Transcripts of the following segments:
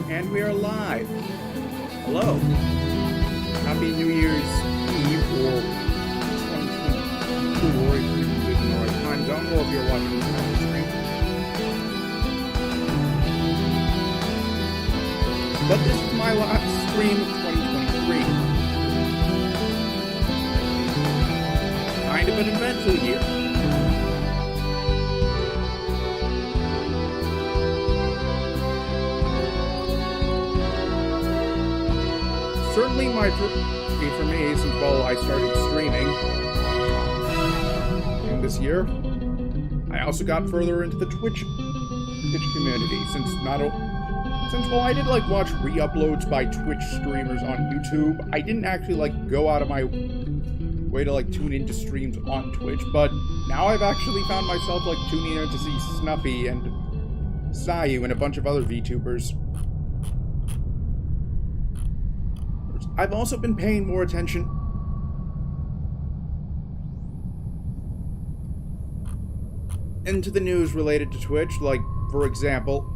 And we are live. Hello. Happy New Year's Eve or 2022, or if you live in the right time zone, or if you're watching this on the stream. But this is my last stream of 2023. Kind of an eventful year. Certainly my birthday for me, since I started streaming in this year. I also got further into the Twitch community, since I did watch re-uploads by Twitch streamers on YouTube. I didn't actually go out of my way to tune into streams on Twitch, but now I've actually found myself tuning in to see Snuffy and Sayu and a bunch of other VTubers. I've also been paying more attention into the news related to Twitch, for example,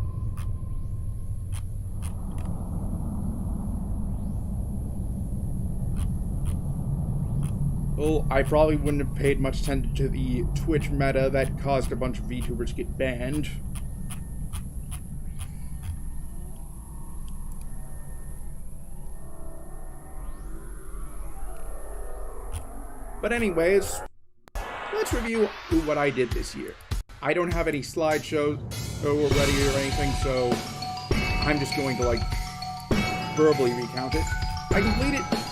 well, I probably wouldn't have paid much attention to the Twitch meta that caused a bunch of VTubers to get banned. But anyways, let's review what I did this year. I don't have any slideshows ready or anything, so I'm just going to verbally recount it. I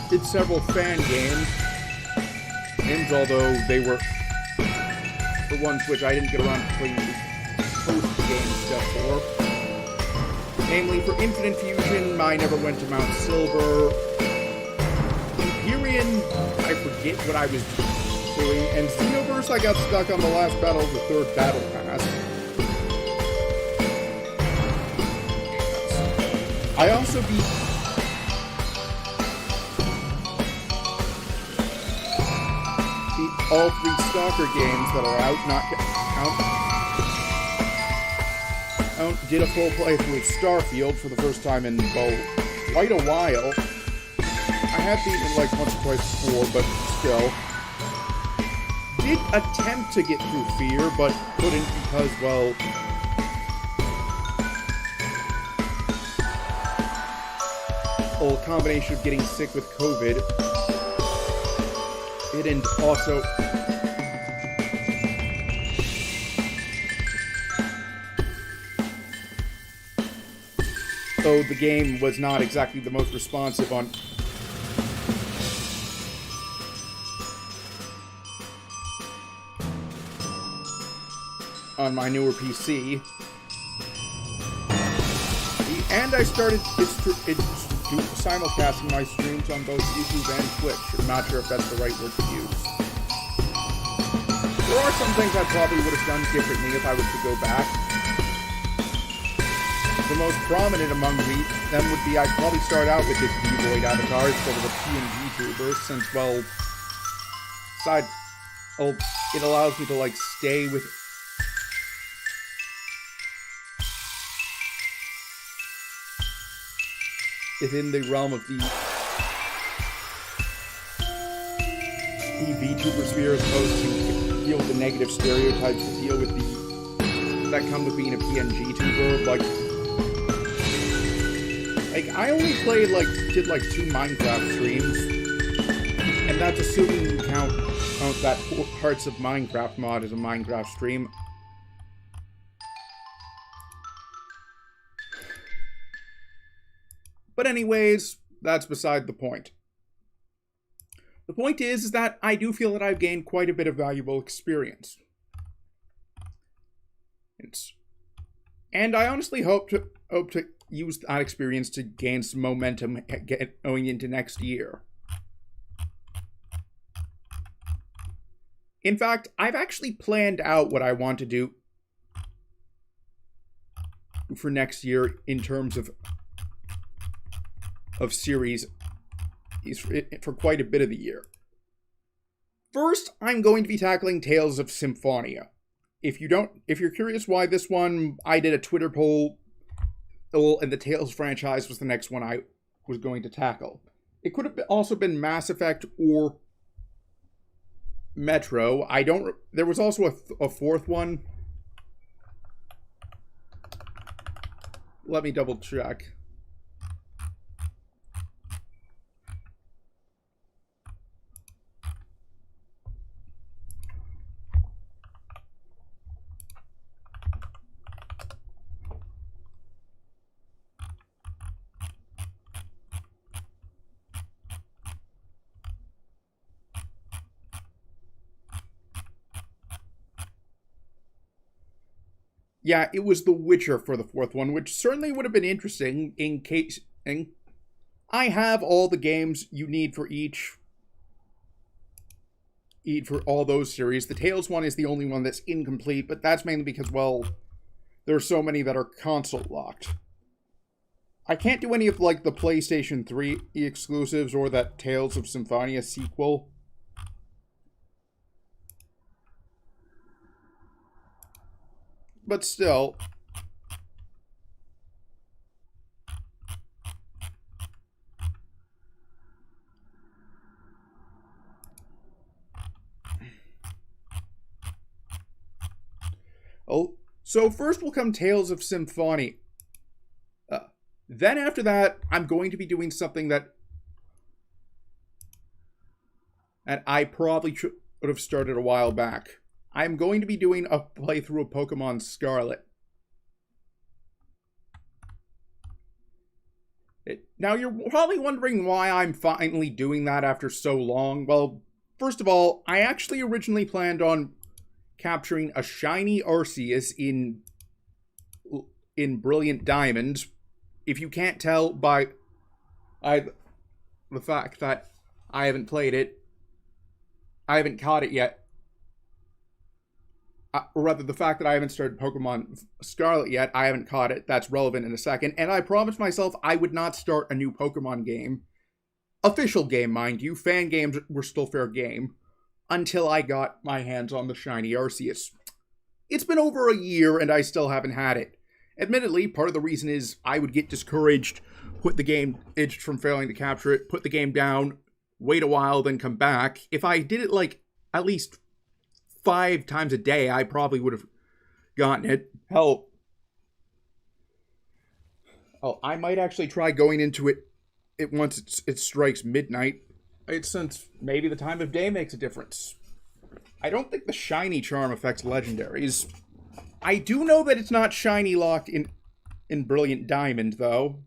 did several fan games, although they were the ones which I didn't get around to playing post-game stuff for. Namely, for Infinite Fusion, I never went to Mount Silver. Empyrean, I forget what I was doing, and Xenoverse, I got stuck on the last battle of the third battle pass. I also beat all three Stalker games that are out, not count. Did a full playthrough of Starfield for the first time in quite a while. I have beaten it once or twice before, but still. Did attempt to get through Fear, but couldn't because, well, a combination of getting sick with COVID, and also the game was not exactly the most responsive on my newer PC, and I started simulcasting my streams on both YouTube and Twitch. I'm not sure if that's the right word to use. There are some things I probably would have done differently if I was to go back. The most prominent among them would be I'd probably start out with this V-Void avatar instead of the pngtubers, since, well, it allows me to stay within the realm of the VTuber sphere, as opposed to deal with the negative stereotypes that deal with that come with being a PNG tuber. I only played did 2 Minecraft streams, and that's assuming you count that Parts of Minecraft mod as a Minecraft stream. But anyways, that's beside the point. The point is that I do feel that I've gained quite a bit of valuable experience. And I honestly hope to use that experience to gain some momentum going into next year. In fact, I've actually planned out what I want to do for next year in terms of series for quite a bit of the year. First, I'm going to be tackling Tales of Symphonia. If you're curious why this one, I did a Twitter poll well, and the Tales franchise was the next one I was going to tackle. It could have also been Mass Effect or Metro. There was also a fourth one. Let me double check. Yeah, it was The Witcher for the fourth one, which certainly would have been interesting in case. I have all the games you need for for all those series. The Tales one is the only one that's incomplete, but that's mainly because, well, there are so many that are console locked. I can't do any of, like, the PlayStation 3 exclusives or that Tales of Symphonia sequel. But still. Oh, so first will come Tales of Symphonia. Then after that, I'm going to be doing something that I probably should have started a while back. I'm going to be doing a playthrough of Pokemon Scarlet. Now, you're probably wondering why I'm finally doing that after so long. Well, first of all, I actually originally planned on capturing a shiny Arceus in Brilliant Diamond. If you can't tell by the fact that I haven't played it, I haven't caught it yet. Or rather, the fact that I haven't started Pokemon Scarlet yet, I haven't caught it. That's relevant in a second. And I promised myself I would not start a new Pokemon game. Official game, mind you. Fan games were still fair game. Until I got my hands on the shiny Arceus. It's been over a year and I still haven't had it. Admittedly, part of the reason is I would get discouraged, quit the game, itched from failing to capture it, put the game down, wait a while, then come back. If I did it like at least 5 times a day, I probably would have gotten it. Hell, I might actually try going into it once it strikes midnight. Since maybe the time of day makes a difference. I don't think the shiny charm affects legendaries. I do know that it's not shiny locked in Brilliant Diamond, though.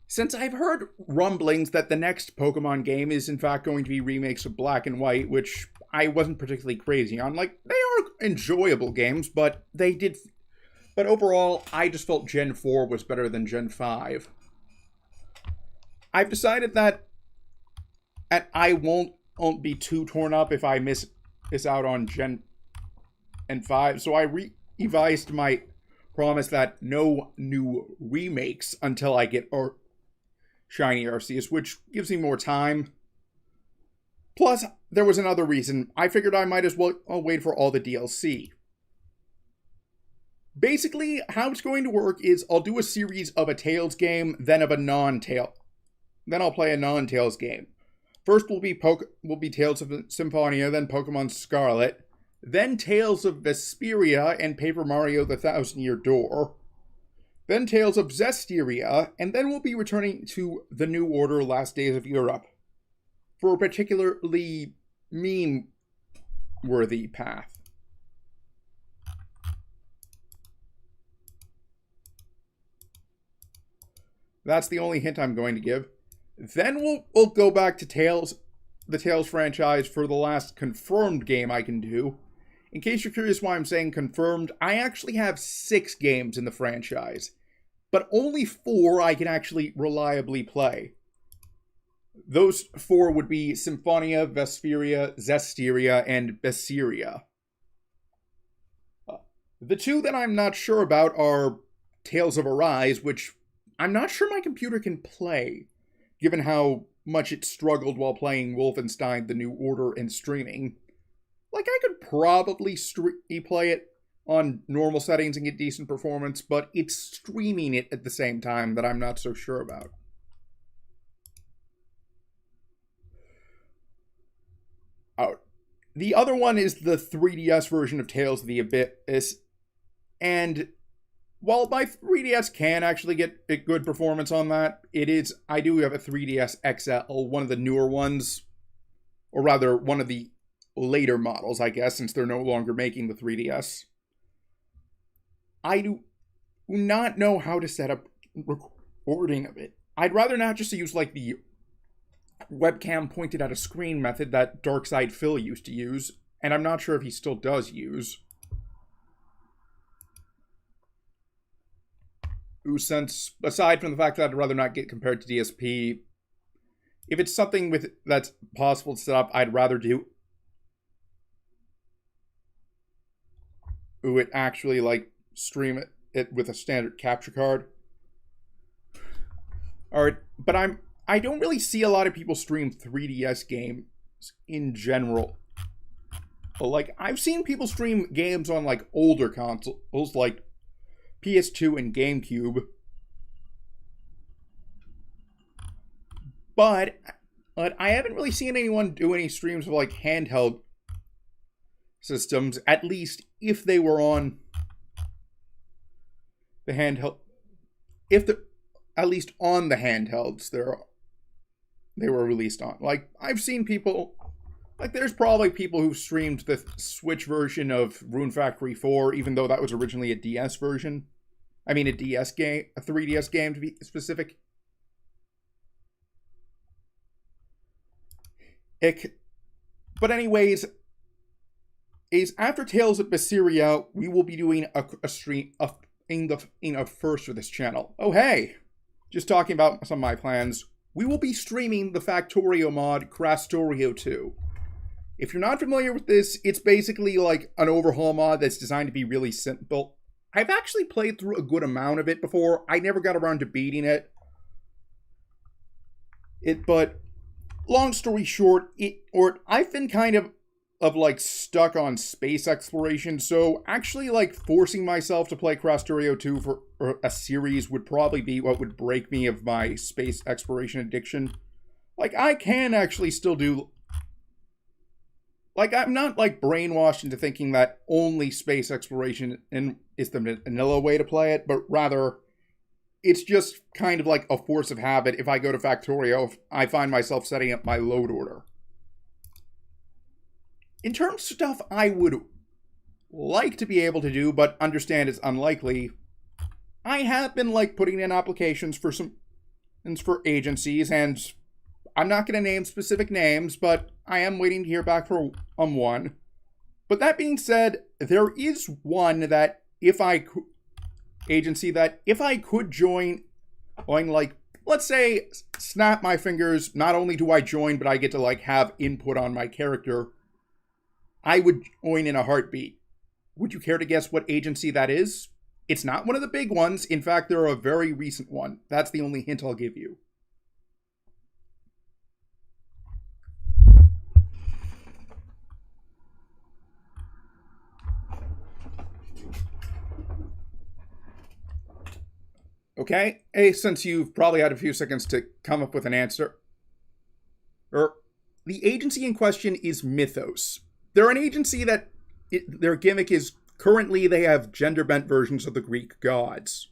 Since I've heard rumblings that the next Pokemon game is in fact going to be remakes of Black and White, which I wasn't particularly crazy on. Like, they are enjoyable games, but overall, I just felt Gen 4 was better than Gen 5. I've decided that I won't be too torn up if I miss out on Gen 5, so I revised my promise that no new remakes until I get shiny Arceus, which gives me more time. Plus, there was another reason. I figured I might as well wait for all the DLC. Basically, how it's going to work is I'll do a series of a Tails game, then of a non-Tails. Then I'll play a non-Tails game. First will be Tales of Symphonia, then Pokemon Scarlet, then Tales of Vesperia and Paper Mario the Thousand Year Door, then Tales of Zestiria, and then we'll be returning to The New Order Last Days of Europe for a particularly meme-worthy path. That's the only hint I'm going to give. Then we'll go back to the Tales franchise for the last confirmed game I can do. In case you're curious why I'm saying confirmed, I actually have 6 games in the franchise, but only 4 I can actually reliably play. Those 4 would be Symphonia, Vesperia, Zestiria, and Bessiria. The 2 that I'm not sure about are Tales of Arise, which I'm not sure my computer can play, given how much it struggled while playing Wolfenstein: The New Order and streaming. Like, I could probably play it, on normal settings and get decent performance, but it's streaming it at the same time that I'm not so sure about. Oh, the other one is the 3DS version of Tales of the Abyss, and while my 3DS can actually get a good performance on that, I do have a 3DS XL, one of the newer ones, or rather one of the later models, I guess, since they're no longer making the 3DS. I do not know how to set up recording of it. I'd rather not just use like the webcam pointed at a screen method that Darkside Phil used to use, and I'm not sure if he still does use. Since, aside from the fact that I'd rather not get compared to DSP, if it's something that's possible to set up, I'd rather do it actually like stream it with a standard capture card. Alright, but I don't really see a lot of people stream 3DS games in general. Like, I've seen people stream games on like older consoles like PS2 and GameCube. But I haven't really seen anyone do any streams of like handheld systems, at least if they were on the handheld, at least on the handhelds they were released on. Like, I've seen people, like, there's probably people who streamed the Switch version of Rune Factory 4, even though that was originally a DS version. I mean, a DS game, a 3DS game to be specific. But anyways, after Tales of Berseria, we will be doing a stream in a first for this channel. Oh hey, just talking about some of my plans. We will be streaming the Factorio mod Factorio 2. If you're not familiar with this, it's basically like an overhaul mod that's designed to be really simple. I've actually played through a good amount of it before. I never got around to beating it. But long story short, I've been kind of like stuck on space exploration, so actually like forcing myself to play Factorio 2 for a series would probably be what would break me of my space exploration addiction. Like, I can actually still do, like, I'm not like brainwashed into thinking that only space exploration is the vanilla way to play it, but rather it's just kind of like a force of habit. If I go to Factorio, I find myself setting up my load order. In terms of stuff I would like to be able to do, but understand is unlikely, I have been like putting in applications for agencies, and I'm not going to name specific names, but I am waiting to hear back from one. But that being said, there is one that if I could join, like, let's say, snap my fingers, not only do I join, but I get to like have input on my character, I would join in a heartbeat. Would you care to guess what agency that is? It's not one of the big ones. In fact, they're a very recent one. That's the only hint I'll give you. Okay, since you've probably had a few seconds to come up with an answer. The agency in question is Mythos. They're an agency that their gimmick is currently they have gender-bent versions of the Greek gods.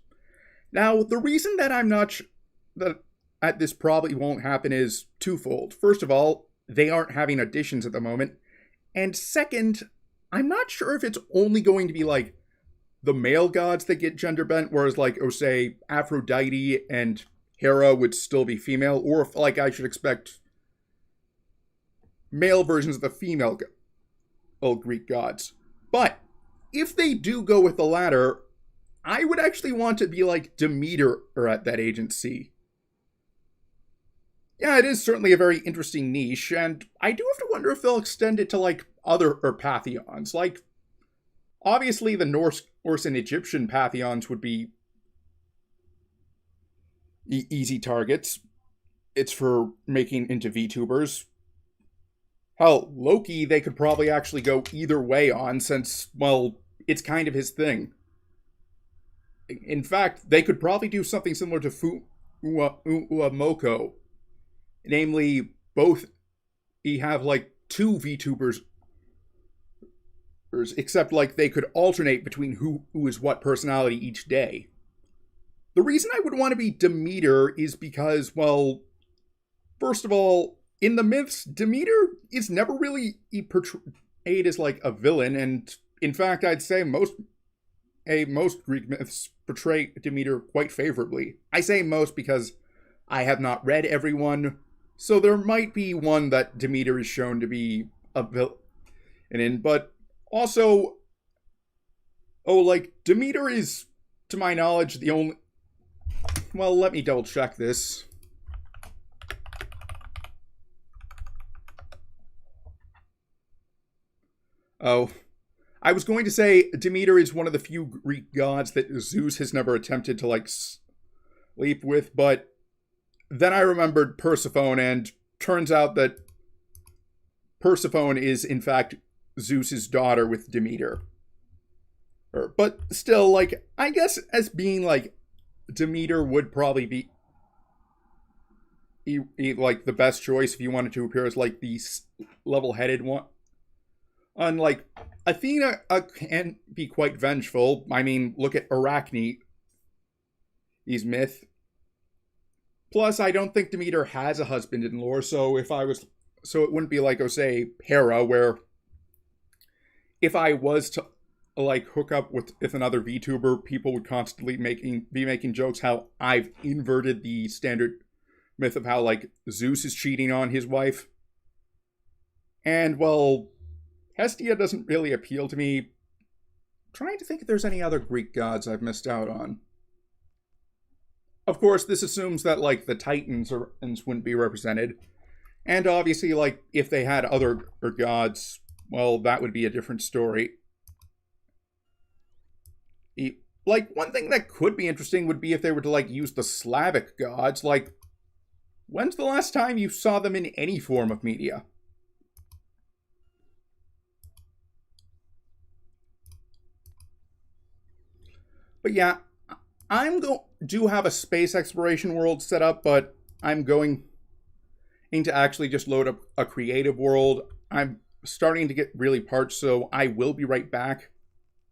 Now, the reason that I'm not that this probably won't happen is twofold. First of all, they aren't having auditions at the moment. And second, I'm not sure if it's only going to be like the male gods that get gender-bent, whereas like, say, Aphrodite and Hera would still be female, or if like I should expect male versions of the female Greek gods. But if they do go with the latter, I would actually want to be like Demeter at that agency. Yeah, it is certainly a very interesting niche, and I do have to wonder if they'll extend it to like other pantheons. Like, obviously the Norse and Egyptian pantheons would be easy targets. It's for making into VTubers. Hell, Loki, they could probably actually go either way on, since, well, it's kind of his thing. In fact, they could probably do something similar to Uamoko, namely both. You have like two VTubers, except like they could alternate between who is what personality each day. The reason I would want to be Demeter is because, well, first of all, in the myths, Demeter is never really portrayed as like a villain, and in fact, I'd say most Greek myths portray Demeter quite favorably. I say most because I have not read every one, so there might be one that Demeter is shown to be a villain in, but also, like, Demeter is, to my knowledge, the only... Well, let me double check this. Oh, I was going to say Demeter is one of the few Greek gods that Zeus has never attempted to, like, sleep with, but then I remembered Persephone, and turns out that Persephone is, in fact, Zeus's daughter with Demeter. But still, like, I guess as being, like, Demeter would probably be like, the best choice if you wanted to appear as, like, the level-headed one. Unlike Athena can be quite vengeful. I mean, look at Arachne. He's myth. Plus, I don't think Demeter has a husband-in-law, so it wouldn't be like, say, Hera, where if I was to, like, hook up with another VTuber, people would constantly be making jokes how I've inverted the standard myth of how, like, Zeus is cheating on his wife. And, well, Hestia doesn't really appeal to me. I'm trying to think if there's any other Greek gods I've missed out on. Of course, this assumes that, like, the Titans wouldn't be represented. And obviously, like, if they had other gods, well, that would be a different story. Like, one thing that could be interesting would be if they were to, like, use the Slavic gods. Like, when's the last time you saw them in any form of media? But yeah, do have a space exploration world set up, but I'm going to actually just load up a creative world. I'm starting to get really parched, so I will be right back.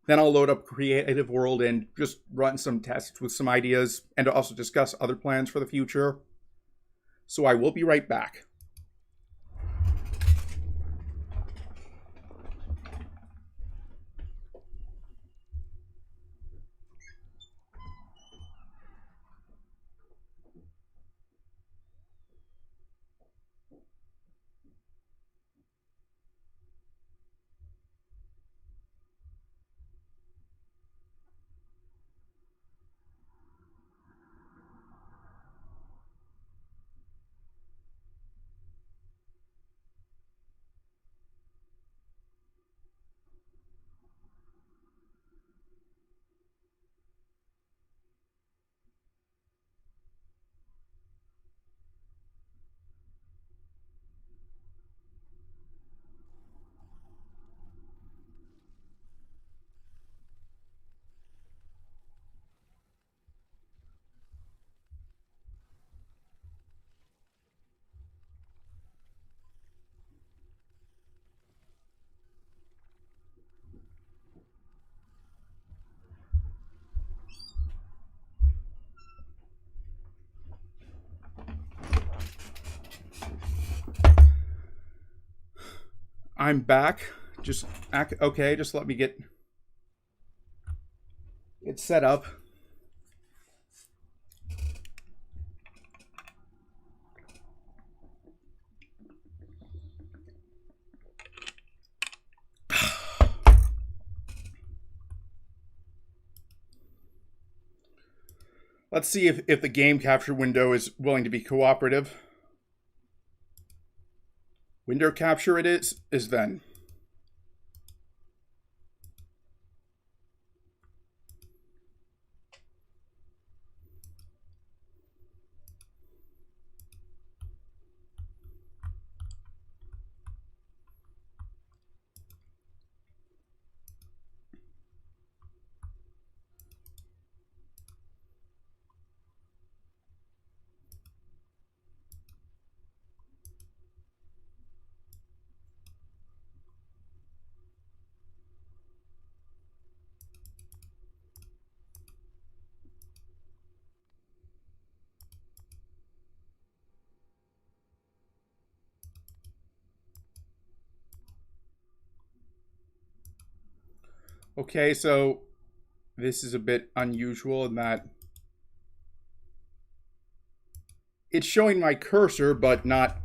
Then I'll load up creative world and just run some tests with some ideas and also discuss other plans for the future. So I will be right back. I'm back. Okay, just let me get it set up. Let's see if the game capture window is willing to be cooperative. Window capture it is then. Okay, so this is a bit unusual in that it's showing my cursor, but not...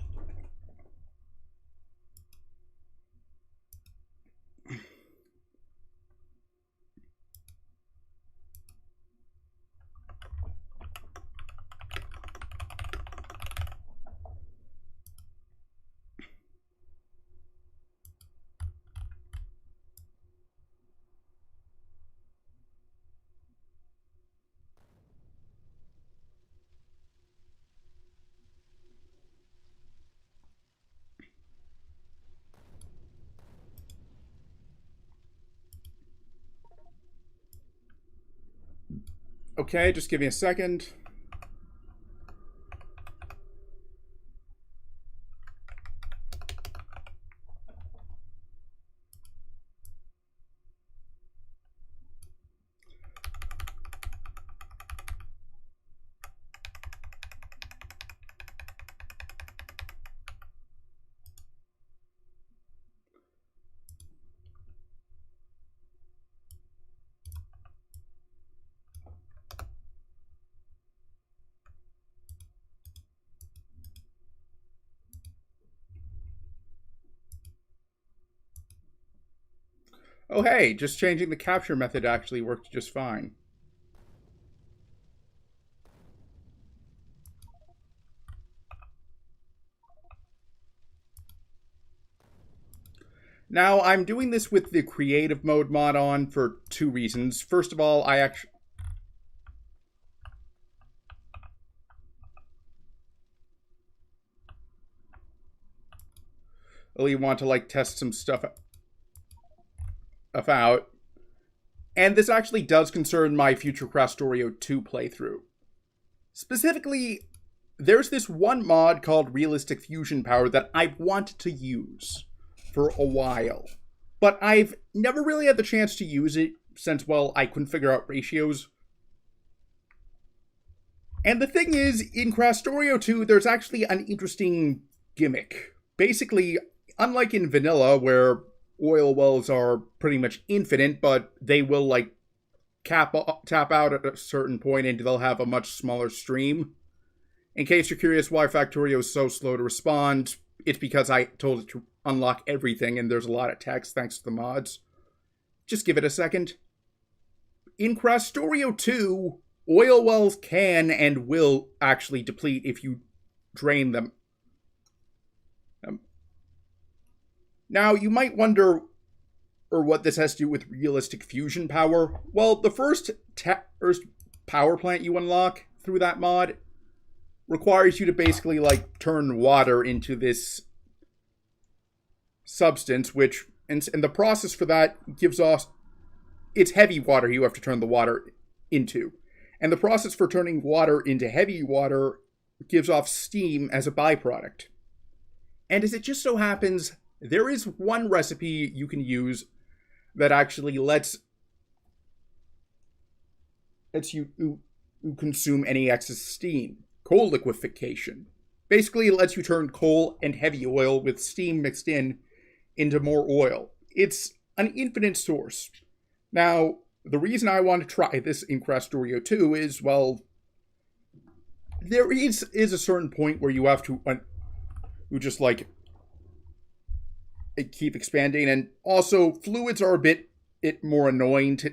Okay, just give me a second. Oh, hey, just changing the capture method actually worked just fine. Now, I'm doing this with the creative mode mod on for two reasons. First of all, I actually... really want to, like, test some stuff out. And this actually does concern my future Factorio 2 playthrough. Specifically, there's this one mod called Realistic Fusion Power that I've wanted to use for a while. But I've never really had the chance to use it since, well, I couldn't figure out ratios. And the thing is, in Factorio 2, there's actually an interesting gimmick. Basically, unlike in vanilla, where oil wells are pretty much infinite, but they will, like, tap out at a certain point and they'll have a much smaller stream. In case you're curious why Factorio is so slow to respond, it's because I told it to unlock everything and there's a lot of text thanks to the mods. Just give it a second. In Factorio 2, oil wells can and will actually deplete if you drain them. Now, you might wonder what this has to do with realistic fusion power. Well, the first power plant you unlock through that mod requires you to basically, like, turn water into this substance, which, and the process for that gives off... It's heavy water you have to turn the water into. And the process for turning water into heavy water gives off steam as a byproduct. And as it just so happens, there is one recipe you can use that actually lets you consume any excess steam. Coal liquefaction. Basically, it lets you turn coal and heavy oil with steam mixed in into more oil. It's an infinite source. Now, the reason I want to try this in Factorio 2 is, well, there is a certain point where you have to just, like, keep expanding, and also fluids are a bit more annoying to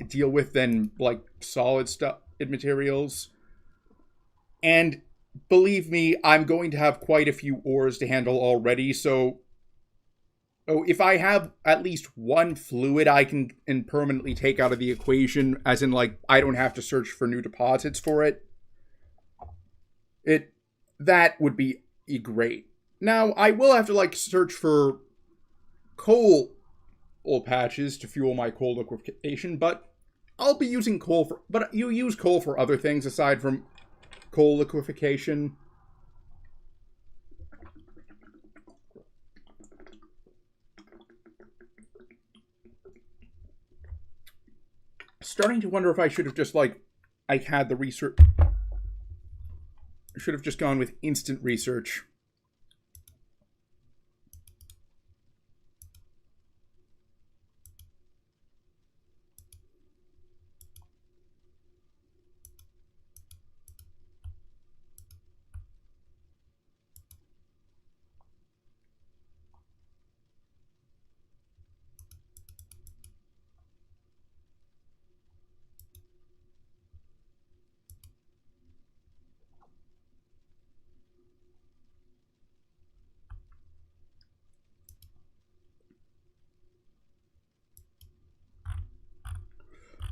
deal with than, like, solid stuff in materials. And believe me, I'm going to have quite a few ores to handle already, so if I have at least one fluid I can permanently take out of the equation, as in, like, I don't have to search for new deposits for it, that would be great. Now, I will have to, like, search for coal patches to fuel my coal liquefaction, but I'll be using coal for... But you use coal for other things aside from coal liquefaction. Starting to wonder if I should have just, like, I had the research... I should have just gone with instant research.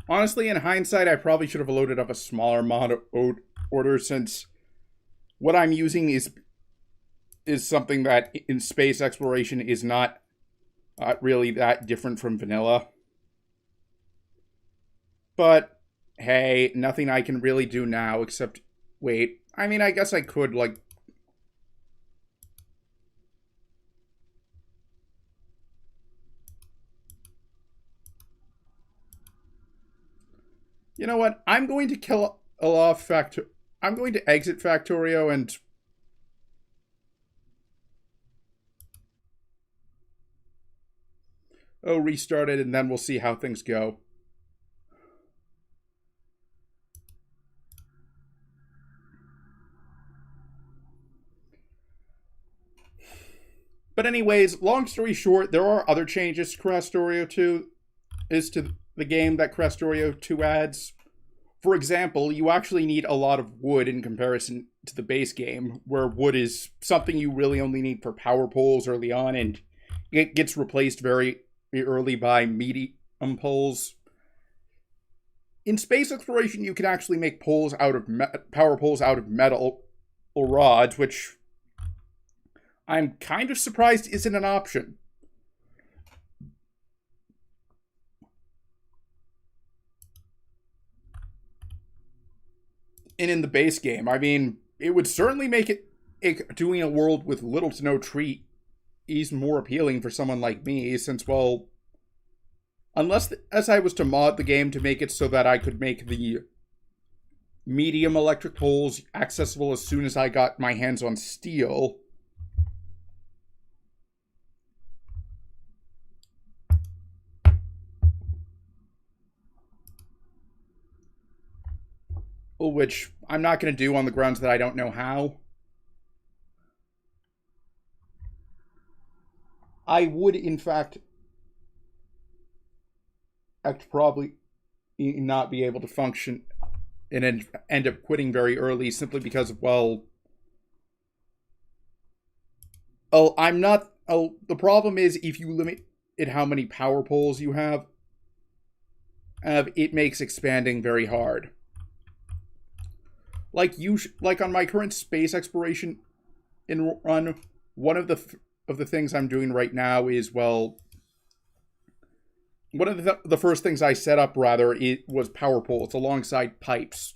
Honestly, in hindsight, I probably should have loaded up a smaller mod order, since what I'm using is something that in space exploration is not really that different from vanilla. But hey, nothing I can really do now except wait. I mean, I guess I could, like, you know what? I'm going to kill off Factor. I'm going to exit Factorio and restart it, and then we'll see how things go. But anyways, long story short, there are other changes to Factorio 2 to the game that Factorio 2 adds. For example, you actually need a lot of wood in comparison to the base game, where wood is something you really only need for power poles early on, and it gets replaced very early by medium poles. In space exploration, you can actually make poles out of power poles out of metal or rods, which I'm kind of surprised isn't an option. And in the base game, I mean, it would certainly make doing a world with little to no trees more appealing for someone like me, since, well, as I was to mod the game to make it so that I could make the medium electric poles accessible as soon as I got my hands on steel, which I'm not going to do on the grounds that I don't know how. I would, in fact, probably not be able to function and end up quitting very early simply because, well, I'm not. The problem is if you limit it how many power poles you have, it makes expanding very hard. Like on my current space exploration run, one of the things I'm doing right now is, well, one of the first things I set up, rather, it was power poles alongside pipes.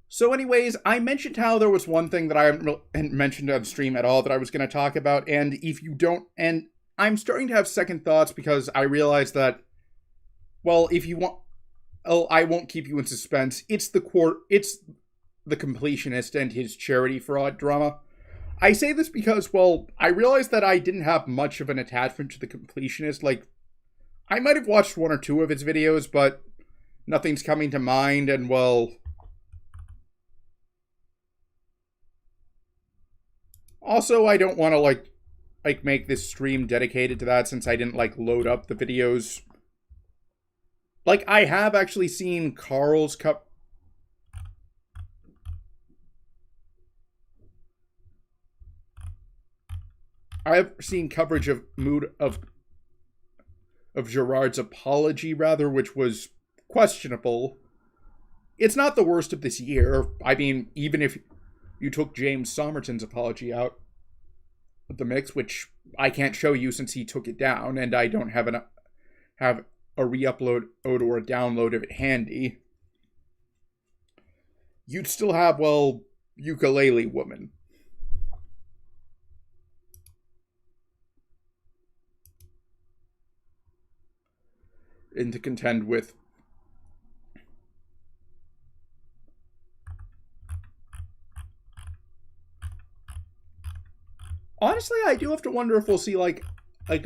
So anyways, I mentioned how there was one thing that I hadn't mentioned on stream at all that I was going to talk about, and if you don't, and I'm starting to have second thoughts because I realized that, well, if you want, I won't keep you in suspense. It's the completionist and his charity fraud drama. I say this because, well, I realized that I didn't have much of an attachment to the completionist. Like, I might have watched one or two of his videos, but nothing's coming to mind, and, well, also, I don't want to, like make this stream dedicated to that, since I didn't, like, load up the videos. Like, I have actually seen Carl's cup. I have seen coverage of Gerard's apology, rather, which was questionable. It's not the worst of this year. I mean, even if you took James Somerton's apology out of the mix, which I can't show you since he took it down, and I don't have a re-upload or a download of it handy, you'd still have, well, Ukulele Woman. And to contend with. Honestly, I do have to wonder if we'll see like a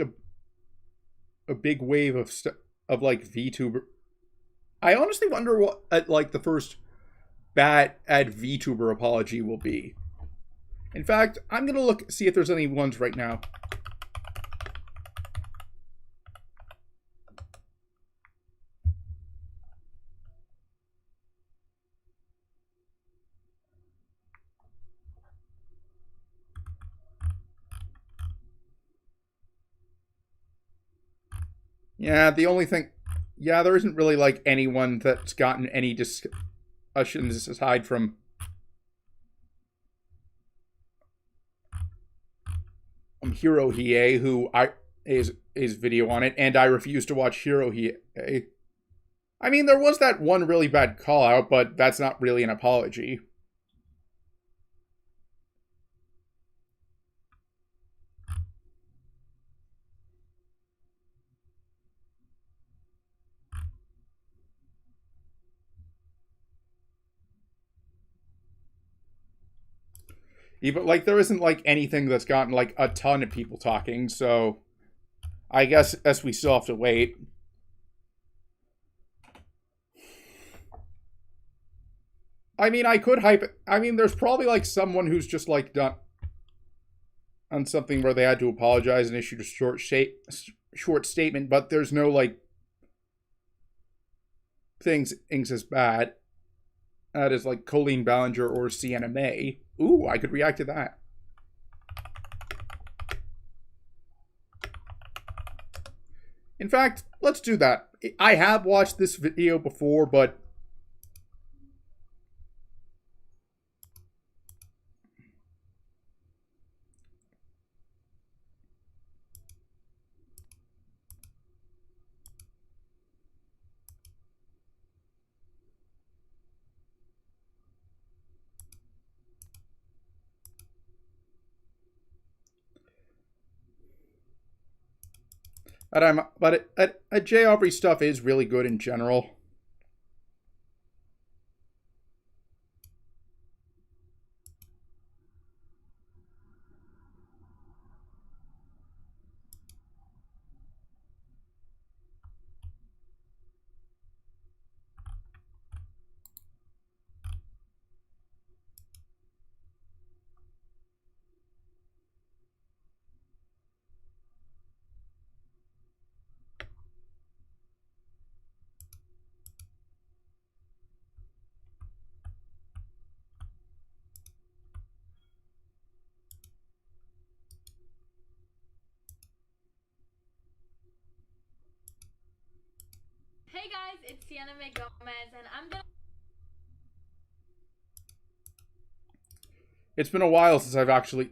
big wave of like VTuber. I honestly wonder what like the first bad VTuber apology will be. In fact, I'm gonna see if there's any ones right now. Yeah, the only thing... Yeah, there isn't really, like, anyone that's gotten any discussions aside from... Hero Hiei, who is video on it, and I refuse to watch Hero Hiei. I mean, there was that one really bad call-out, but that's not really an apology. Even, like, there isn't, like, anything that's gotten, like, a ton of people talking, so... I guess we still have to wait. I mean, I could hype it. I mean, there's probably, like, someone who's just, like, done on something where they had to apologize and issued a short statement, but there's no, like, things as bad. That is, like, Colleen Ballinger or Sienna May. Ooh, I could react to that. In fact, let's do that. I have watched this video before, but... J. Aubrey stuff is really good in general. Hey guys, it's Sienna May Gomez, and I'm gonna... It's been a while since I've actually...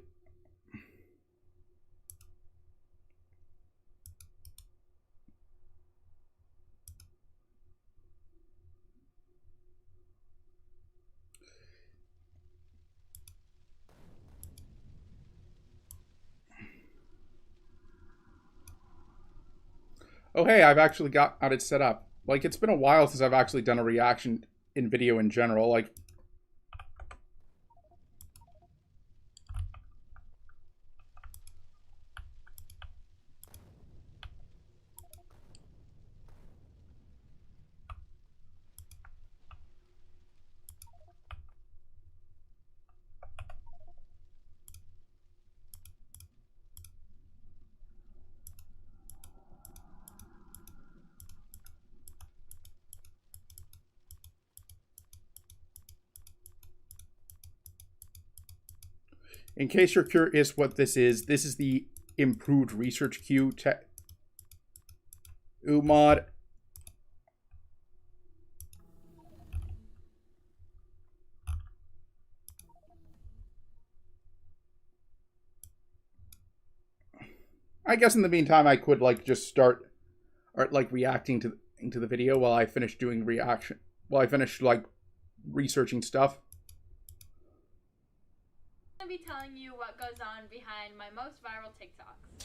Oh hey, I've actually got it set up. Like, it's been a while since I've actually done a reaction in video in general. Like... In case you're curious what this is the improved research queue mod. I guess in the meantime I could like just start like reacting to the video while I finish doing reaction. While I finish like researching stuff. I'm gonna be telling you what goes on behind my most viral TikToks.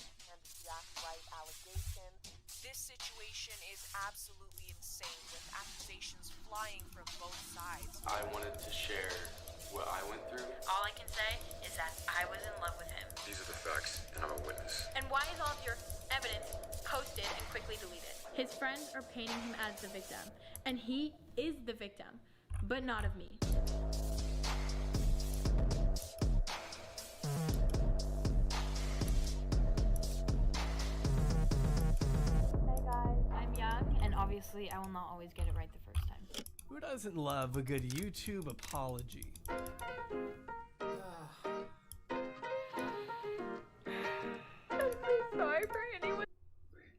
This situation is absolutely insane, with accusations flying from both sides. I wanted to share what I went through. All I can say is that I was in love with him. These are the facts, and I'm a witness. And why is all of your evidence posted and quickly deleted? His friends are painting him as the victim, and he is the victim, but not of me. Obviously, I will not always get it right the first time. Who doesn't love a good YouTube apology? I'm so sorry for anyone.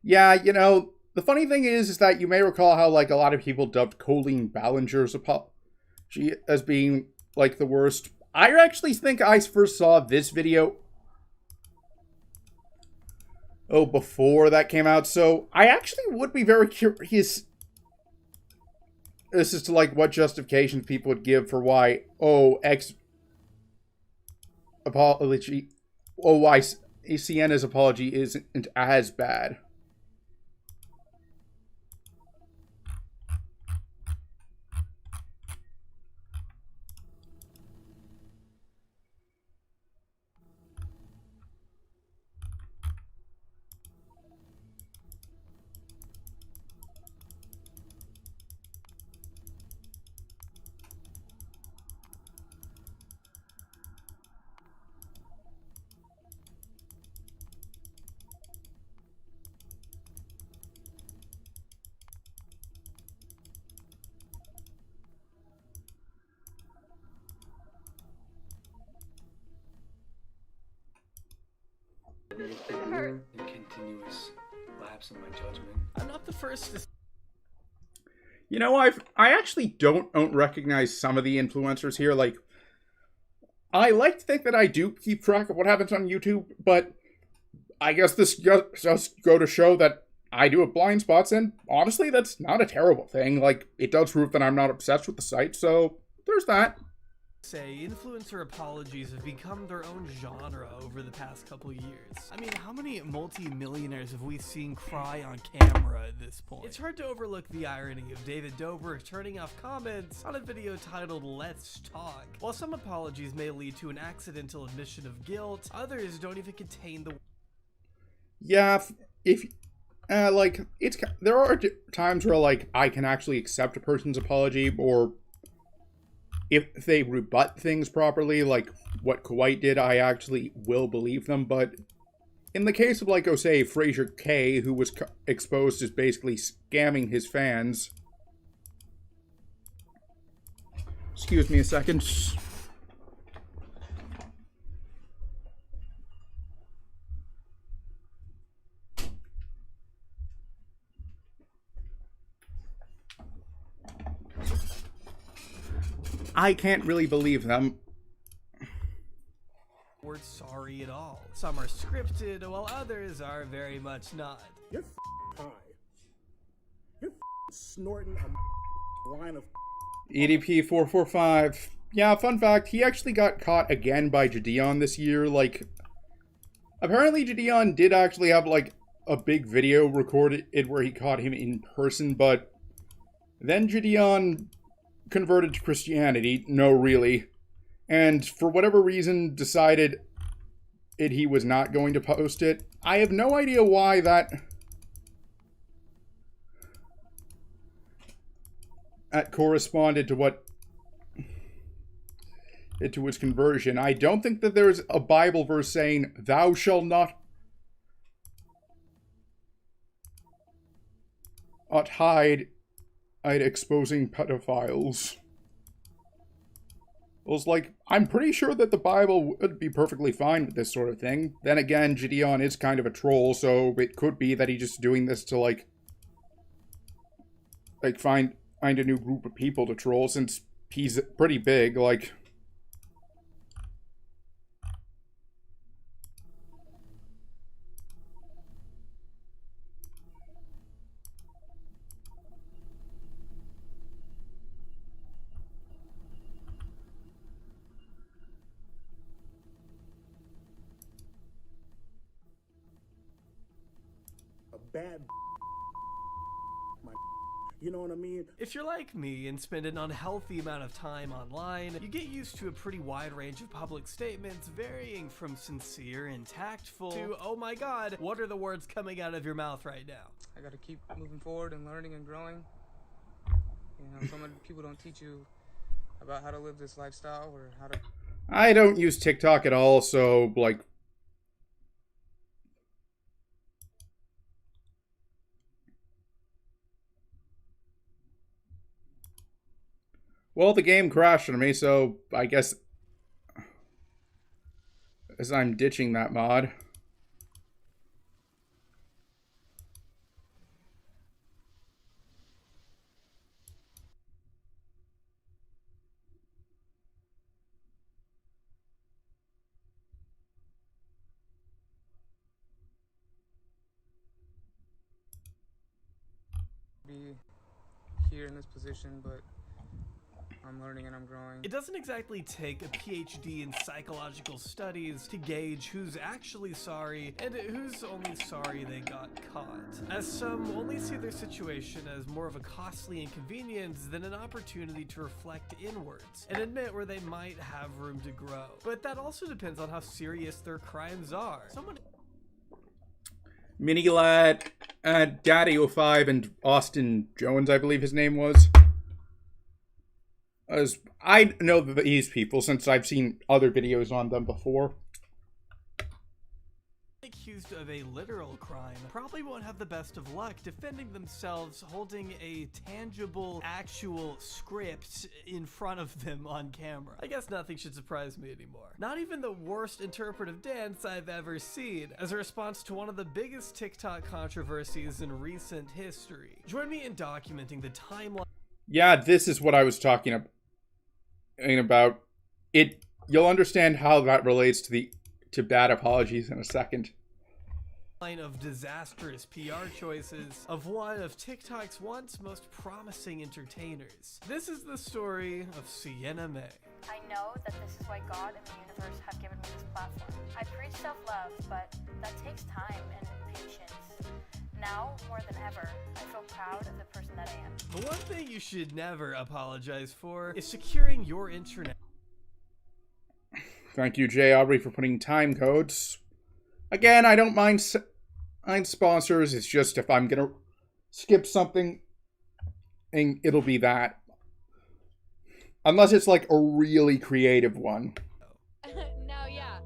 Yeah, you know, the funny thing is that you may recall how, like, a lot of people dubbed Colleen Ballinger's apology as being, like, the worst. I actually think I first saw this video, before that came out, so I actually would be very curious as to, like, what justifications people would give for why, why Sienna's apology isn't as bad. Continuous lapse in my judgment. I'm not the first to. You know, I actually don't recognize some of the influencers here. Like, I like to think that I do keep track of what happens on YouTube, but I guess this just go to show that I do have blind spots, and honestly, that's not a terrible thing. Like, it does prove that I'm not obsessed with the site, so there's that. Say, influencer apologies have become their own genre over the past couple years. I mean, how many multi-millionaires have we seen cry on camera at this point? It's hard to overlook the irony of David Dobrik turning off comments on a video titled Let's Talk. While some apologies may lead to an accidental admission of guilt, others don't even contain the... Yeah, there are times where, like, I can actually accept a person's apology, or if they rebut things properly, like what Kuwait did, I actually will believe them. But in the case of, like, say, Fraser K, who was exposed as basically scamming his fans... Excuse me a second. I can't really believe them. Word sorry at all. Some are scripted, while others are very much not. You're high. You're snorting a line of EDP 445. Yeah, fun fact, he actually got caught again by Jadeon this year. Like, apparently Jadeon did actually have, like, a big video recorded where he caught him in person, but then Jadeon converted to Christianity. No, really. And for whatever reason decided he was not going to post it. I have no idea why that corresponded to to his conversion. I don't think that there's a Bible verse saying, "Thou shalt not hide exposing pedophiles." I was like, I'm pretty sure that the Bible would be perfectly fine with this sort of thing. Then again, Jadeon is kind of a troll, so it could be that he's just doing this to, like find a new group of people to troll, since he's pretty big, like... a bad you know what I mean? If you're like me and spend an unhealthy amount of time online, you get used to a pretty wide range of public statements varying from sincere and tactful to, oh my god, what are the words coming out of your mouth right now? I gotta keep moving forward and learning and growing. You know, so many people don't teach you about how to live this lifestyle or how to... I don't use TikTok at all, so, like... Well, the game crashed on me, so I guess... as I'm ditching that mod. be here in this position, but I'm learning and I'm growing. It doesn't exactly take a PhD in psychological studies to gauge who's actually sorry and who's only sorry they got caught, as some only see their situation as more of a costly inconvenience than an opportunity to reflect inwards and admit where they might have room to grow. But that also depends on how serious their crimes are. Someone Minilad, Daddy05, and Austin Jones, I believe his name was. As I know these people since I've seen other videos on them before. Accused of a literal crime probably won't have the best of luck defending themselves holding a tangible, actual script in front of them on camera. I guess nothing should surprise me anymore. Not even the worst interpretive dance I've ever seen as a response to one of the biggest TikTok controversies in recent history. Join me in documenting the timeline. Yeah, this is what I was talking about. It. You'll understand how that relates to bad apologies in a second. Of disastrous PR choices of one of TikTok's once most promising entertainers. This is the story of Sienna May. I know that this is why God and the universe have given me this platform. I preach self-love, but that takes time and patience. Now, more than ever, I feel proud of the person that I am. The one thing you should never apologize for is securing your internet. Thank you, Jay Aubrey, for putting time codes. Again, I don't mind sponsors. It's just if I'm gonna skip something, and it'll be that. Unless it's like a really creative one. No, yeah.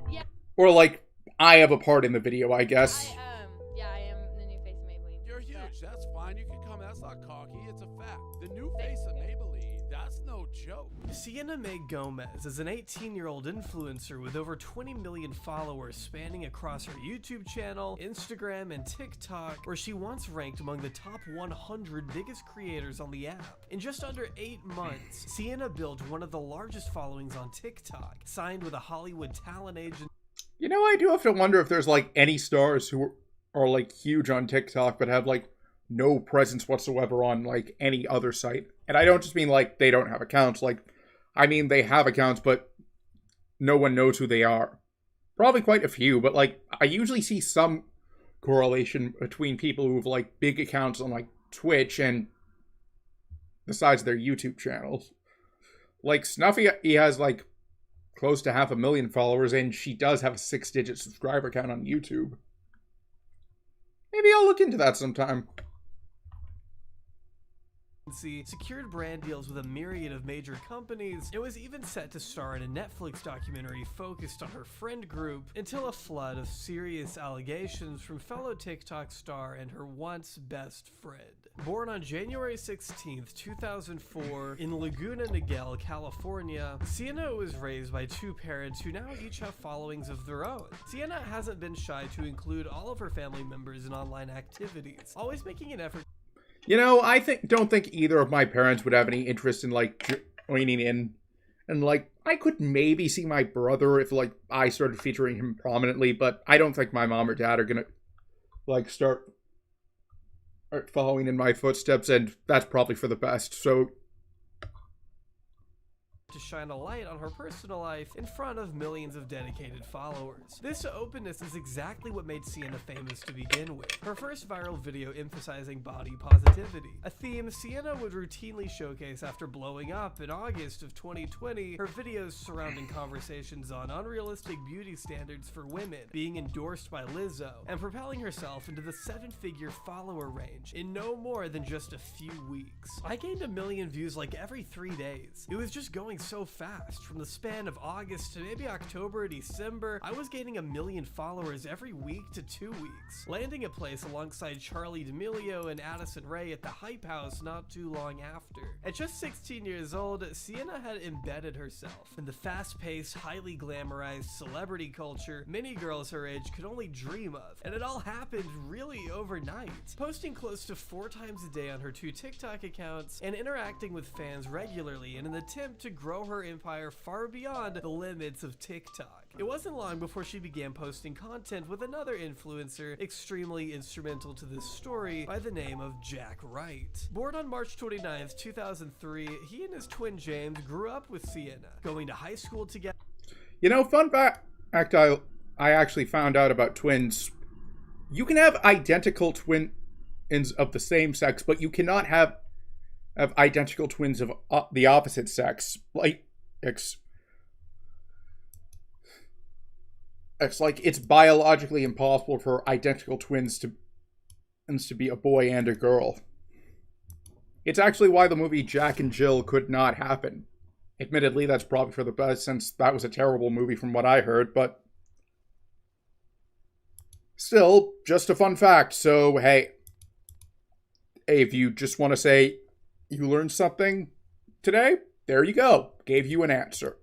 Yeah. Or like, I have a part in the video, I guess. I am the new face of Maybelline. You're huge, that's fine. You can come. That's not cocky, it's a fact. The new face of Maybelline, that's no joke. Sienna May Gomez is an 18-year-old influencer with over 20 million followers spanning across her YouTube channel, Instagram, and TikTok, where she once ranked among the top 100 biggest creators on the app. In just under 8 months, Sienna built one of the largest followings on TikTok, signed with a Hollywood talent agent. You know, I do have to wonder if there's like any stars who are like huge on TikTok but have like no presence whatsoever on like any other site. And I don't just mean like they don't have accounts, like I mean they have accounts but no one knows who they are. Probably quite a few, but like I usually see some correlation between people who have like big accounts on like Twitch and the size of their YouTube channels. Like Snuffy, he has like close to 500,000 followers and she does have a 6-digit subscriber count on YouTube. Maybe I'll look into that sometime. Secured brand deals with a myriad of major companies, and was even set to star in a Netflix documentary focused on her friend group until a flood of serious allegations from fellow TikTok star and her once best friend. Born on January 16th, 2004 in Laguna Niguel, California, Sienna was raised by two parents who now each have followings of their own. Sienna hasn't been shy to include all of her family members in online activities, always making an effort. You know, I don't think either of my parents would have any interest in like joining in, and like I could maybe see my brother if like I started featuring him prominently, but I don't think my mom or dad are gonna like start following in my footsteps, and that's probably for the best. So to shine a light on her personal life in front of millions of dedicated followers. This openness is exactly what made Sienna famous to begin with. Her first viral video emphasizing body positivity, a theme Sienna would routinely showcase after blowing up in August of 2020, her videos surrounding conversations on unrealistic beauty standards for women, being endorsed by Lizzo, and propelling herself into the 7-figure follower range in no more than just a few weeks. I gained 1 million views like every 3 days. It was just going so fast. From the span of August to maybe October, December, I was gaining 1 million followers every week to 2 weeks, landing a place alongside Charli D'Amelio and Addison Rae at the Hype House not too long after. At just 16 years old, Sienna had embedded herself in the fast-paced, highly glamorized celebrity culture many girls her age could only dream of, and it all happened really overnight. Posting close to 4 times a day on her 2 TikTok accounts and interacting with fans regularly in an attempt to grow grow her empire far beyond the limits of TikTok. It wasn't long before she began posting content with another influencer extremely instrumental to this story by the name of Jack Wright. Born on March 29th, 2003, he and his twin James grew up with Sienna, going to high school together. You know, fun fact I actually found out about twins. You can have identical twins of the same sex, but you cannot have identical twins of the opposite sex. Like, it's like it's biologically impossible for identical twins to be a boy and a girl. It's actually why the movie Jack and Jill could not happen. Admittedly, that's probably for the best, since that was a terrible movie from what I heard, but still, just a fun fact. So, hey, if you just want to say you learned something today, there you go. Gave you an answer.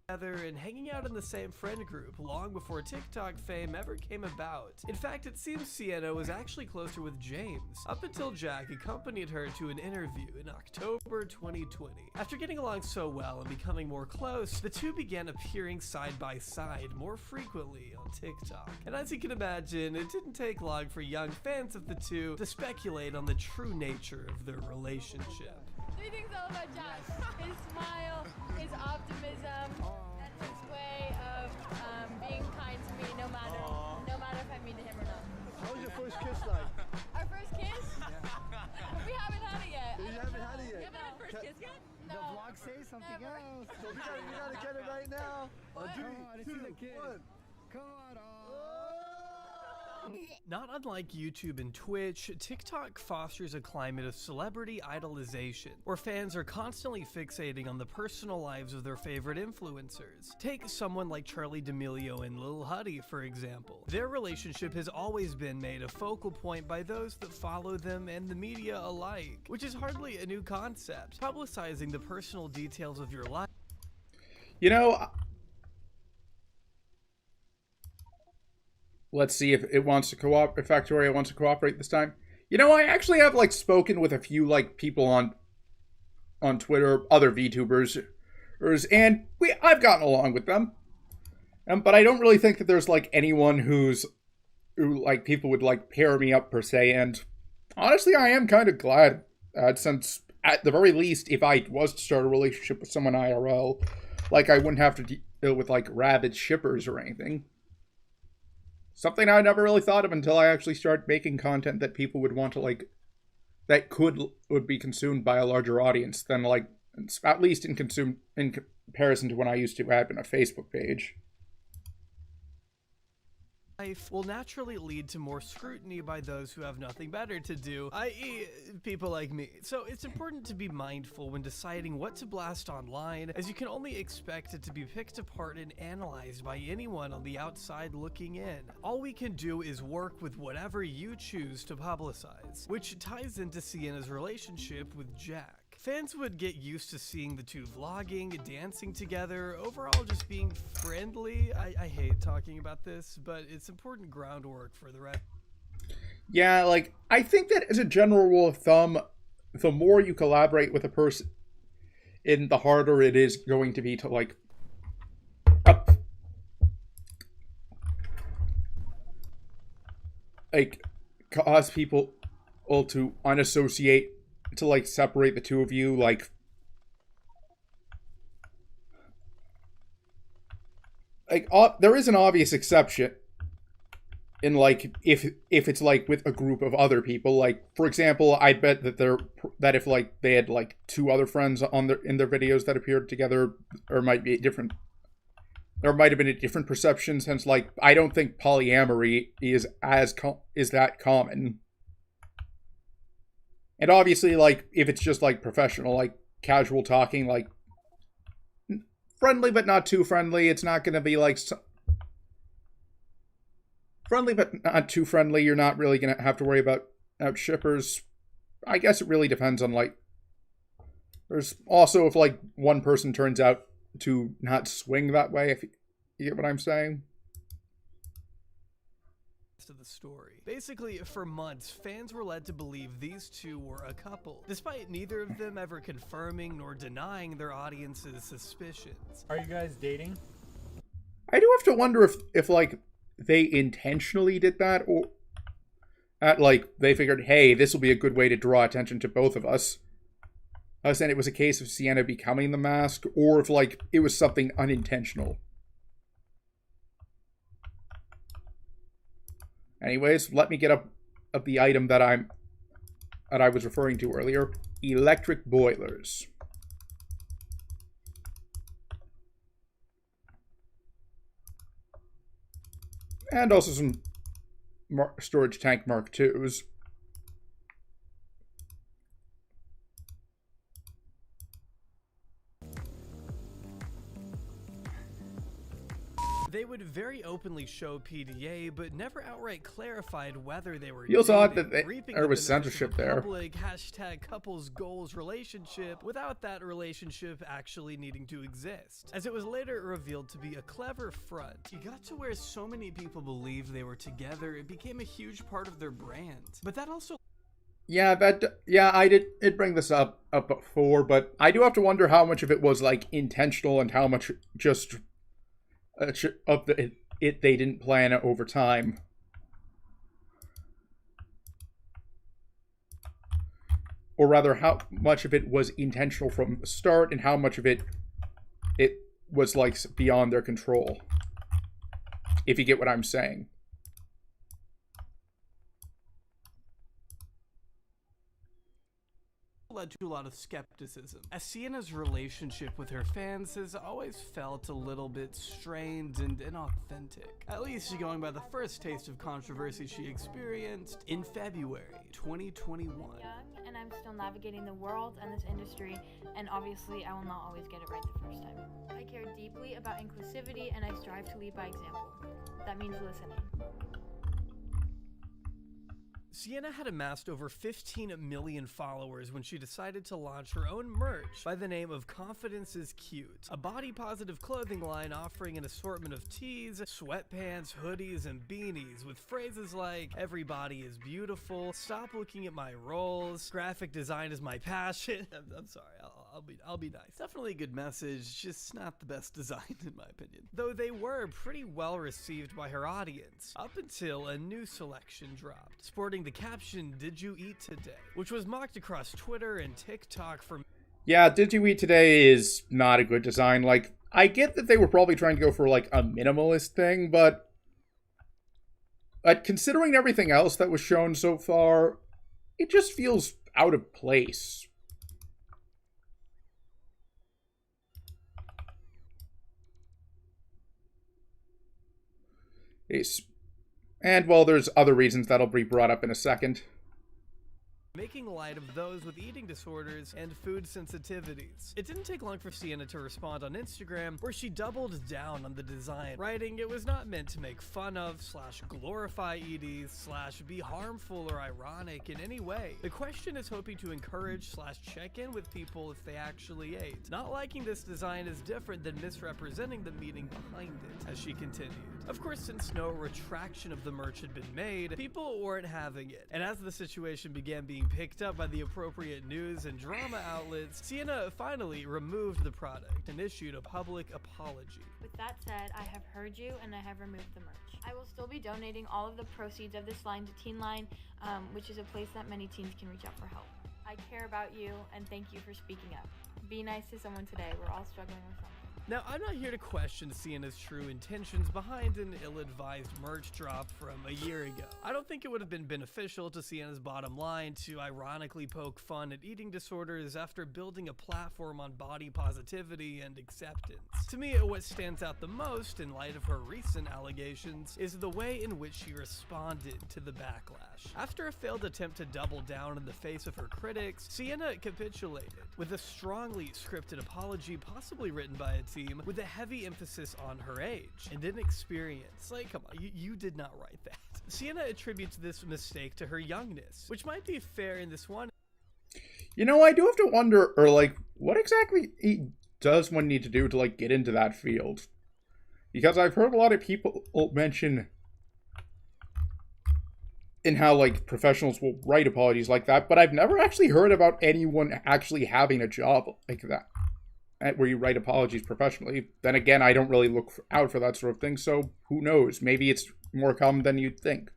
And hanging out in the same friend group long before TikTok fame ever came about. In fact, it seems Sienna was actually closer with James, up until Jack accompanied her to an interview in October 2020. After getting along so well and becoming more close, the two began appearing side by side more frequently on TikTok. And as you can imagine, it didn't take long for young fans of the two to speculate on the true nature of their relationship. Three things I love about Josh: his smile, his optimism, and his way of being kind to me, no matter if I mean to him or not. How was your first kiss like? Our first kiss? We haven't had it yet. You haven't had it yet? You haven't had first kiss yet? No. The vlog say something else. So you gotta get it right now. What? Three, two, one. Come on. Not unlike YouTube and Twitch, TikTok fosters a climate of celebrity idolization, where fans are constantly fixating on the personal lives of their favorite influencers. Take someone like Charli D'Amelio and Lil Huddy, for example. Their relationship has always been made a focal point by those that follow them and the media alike, which is hardly a new concept. Publicizing the personal details of your life. You know, let's see if it wants to cooperate. If Factorio wants to cooperate this time. You know, I actually have like spoken with a few like people on Twitter, other VTubers, and I've gotten along with them. But I don't really think that there's like anyone who like people would like pair me up per se. And honestly, I am kind of glad, since at the very least, if I was to start a relationship with someone IRL, like I wouldn't have to deal with like rabid shippers or anything. Something I never really thought of until I actually started making content that people would want to like, that would be consumed by a larger audience than like, at least in comparison to when I used to admin a Facebook page. Life will naturally lead to more scrutiny by those who have nothing better to do, i.e. people like me. So it's important to be mindful when deciding what to blast online, as you can only expect it to be picked apart and analyzed by anyone on the outside looking in. All we can do is work with whatever you choose to publicize, which ties into Sienna's relationship with Jack. Fans would get used to seeing the two vlogging, dancing together, overall just being friendly. I hate talking about this, but it's important groundwork for the rest. Yeah, like, I think that as a general rule of thumb, the more you collaborate with a person, the harder it is going to be to, like, cause people to unassociate, to like separate the two of you. Like there is an obvious exception in like if it's like with a group of other people. Like, for example, I bet that if like they had like two other friends in their videos that appeared together, there might have been a different perception, since like I don't think polyamory is that common. And obviously, like, if it's just, like, professional, like, casual talking, like, friendly but not too friendly, it's not going to be, like, friendly but not too friendly, you're not really going to have to worry about shippers. I guess it really depends on, like, there's also if, like, one person turns out to not swing that way, if you get what I'm saying. rest of the story. Basically, for months, fans were led to believe these two were a couple, despite neither of them ever confirming nor denying their audience's suspicions. Are you guys dating? I do have to wonder if like, they intentionally did that, or like, they figured, hey, this will be a good way to draw attention to both of us. And it was a case of Sienna becoming the mask, or if, like, it was something unintentional. Anyways, let me get up the item that I was referring to earlier. Electric boilers. And also some storage tank Mark IIs. They would very openly show PDA, but never outright clarified whether they were Feels odd dating, that there was censorship there. Public #couples goals relationship without that relationship actually needing to exist, as it was later revealed to be a clever front. It got to where so many people believed they were together, it became a huge part of their brand. But that also... Yeah, I did bring this up before, but I do have to wonder how much of it was, like, intentional and how much just... of it they didn't plan it over time. Or rather, how much of it was intentional from the start and how much of it was, like, beyond their control. If you get what I'm saying. Led to a lot of skepticism, as Sienna's relationship with her fans has always felt a little bit strained and inauthentic. At least going by the first taste of controversy she experienced in February 2021. Young, and I'm still navigating the world and this industry, and obviously I will not always get it right the first time. I care deeply about inclusivity, and I strive to lead by example. That means listening. Sienna had amassed over 15 million followers when she decided to launch her own merch by the name of Confidence is Cute, a body-positive clothing line offering an assortment of tees, sweatpants, hoodies, and beanies with phrases like, everybody is beautiful, stop looking at my rolls, graphic design is my passion. I'm sorry, I'll be nice. Definitely a good message, just not the best design in my opinion. Though they were pretty well received by her audience, up until a new selection dropped, sporting the caption, "Did you eat today?" which was mocked across Twitter and TikTok for... Yeah, Did You Eat Today is not a good design. Like, I get that they were probably trying to go for, like, a minimalist thing, but considering everything else that was shown so far, it just feels out of place. And, well, there's other reasons that'll be brought up in a second. Making light of those with eating disorders and food sensitivities. It didn't take long for Sienna to respond on Instagram, where she doubled down on the design, writing it was not meant to make fun of / glorify EDs / be harmful or ironic in any way. The question is hoping to encourage / check in with people if they actually ate. Not liking this design is different than misrepresenting the meaning behind it, as she continued. Of course, since no retraction of the merch had been made, people weren't having it, and as the situation began being picked up by the appropriate news and drama outlets, Sienna finally removed the product and issued a public apology. With that said, I have heard you and I have removed the merch. I will still be donating all of the proceeds of this line to Teen Line, which is a place that many teens can reach out for help. I care about you and thank you for speaking up. Be nice to someone today. We're all struggling with something. Now, I'm not here to question Sienna's true intentions behind an ill-advised merch drop from a year ago. I don't think it would have been beneficial to Sienna's bottom line to ironically poke fun at eating disorders after building a platform on body positivity and acceptance. To me, what stands out the most in light of her recent allegations is the way in which she responded to the backlash. After a failed attempt to double down in the face of her critics, Sienna capitulated with a strongly scripted apology, possibly written by a team, with a heavy emphasis on her age and inexperience. Like, come on, you did not write that. Sienna attributes this mistake to her youngness, which might be fair in this one. You know, I do have to wonder, or like, what exactly does one need to do to, like, get into that field? Because I've heard a lot of people mention in how, like, professionals will write apologies like that, but I've never actually heard about anyone actually having a job like that, where you write apologies professionally. Then again, I don't really look out for that sort of thing, so who knows? Maybe it's more common than you'd think.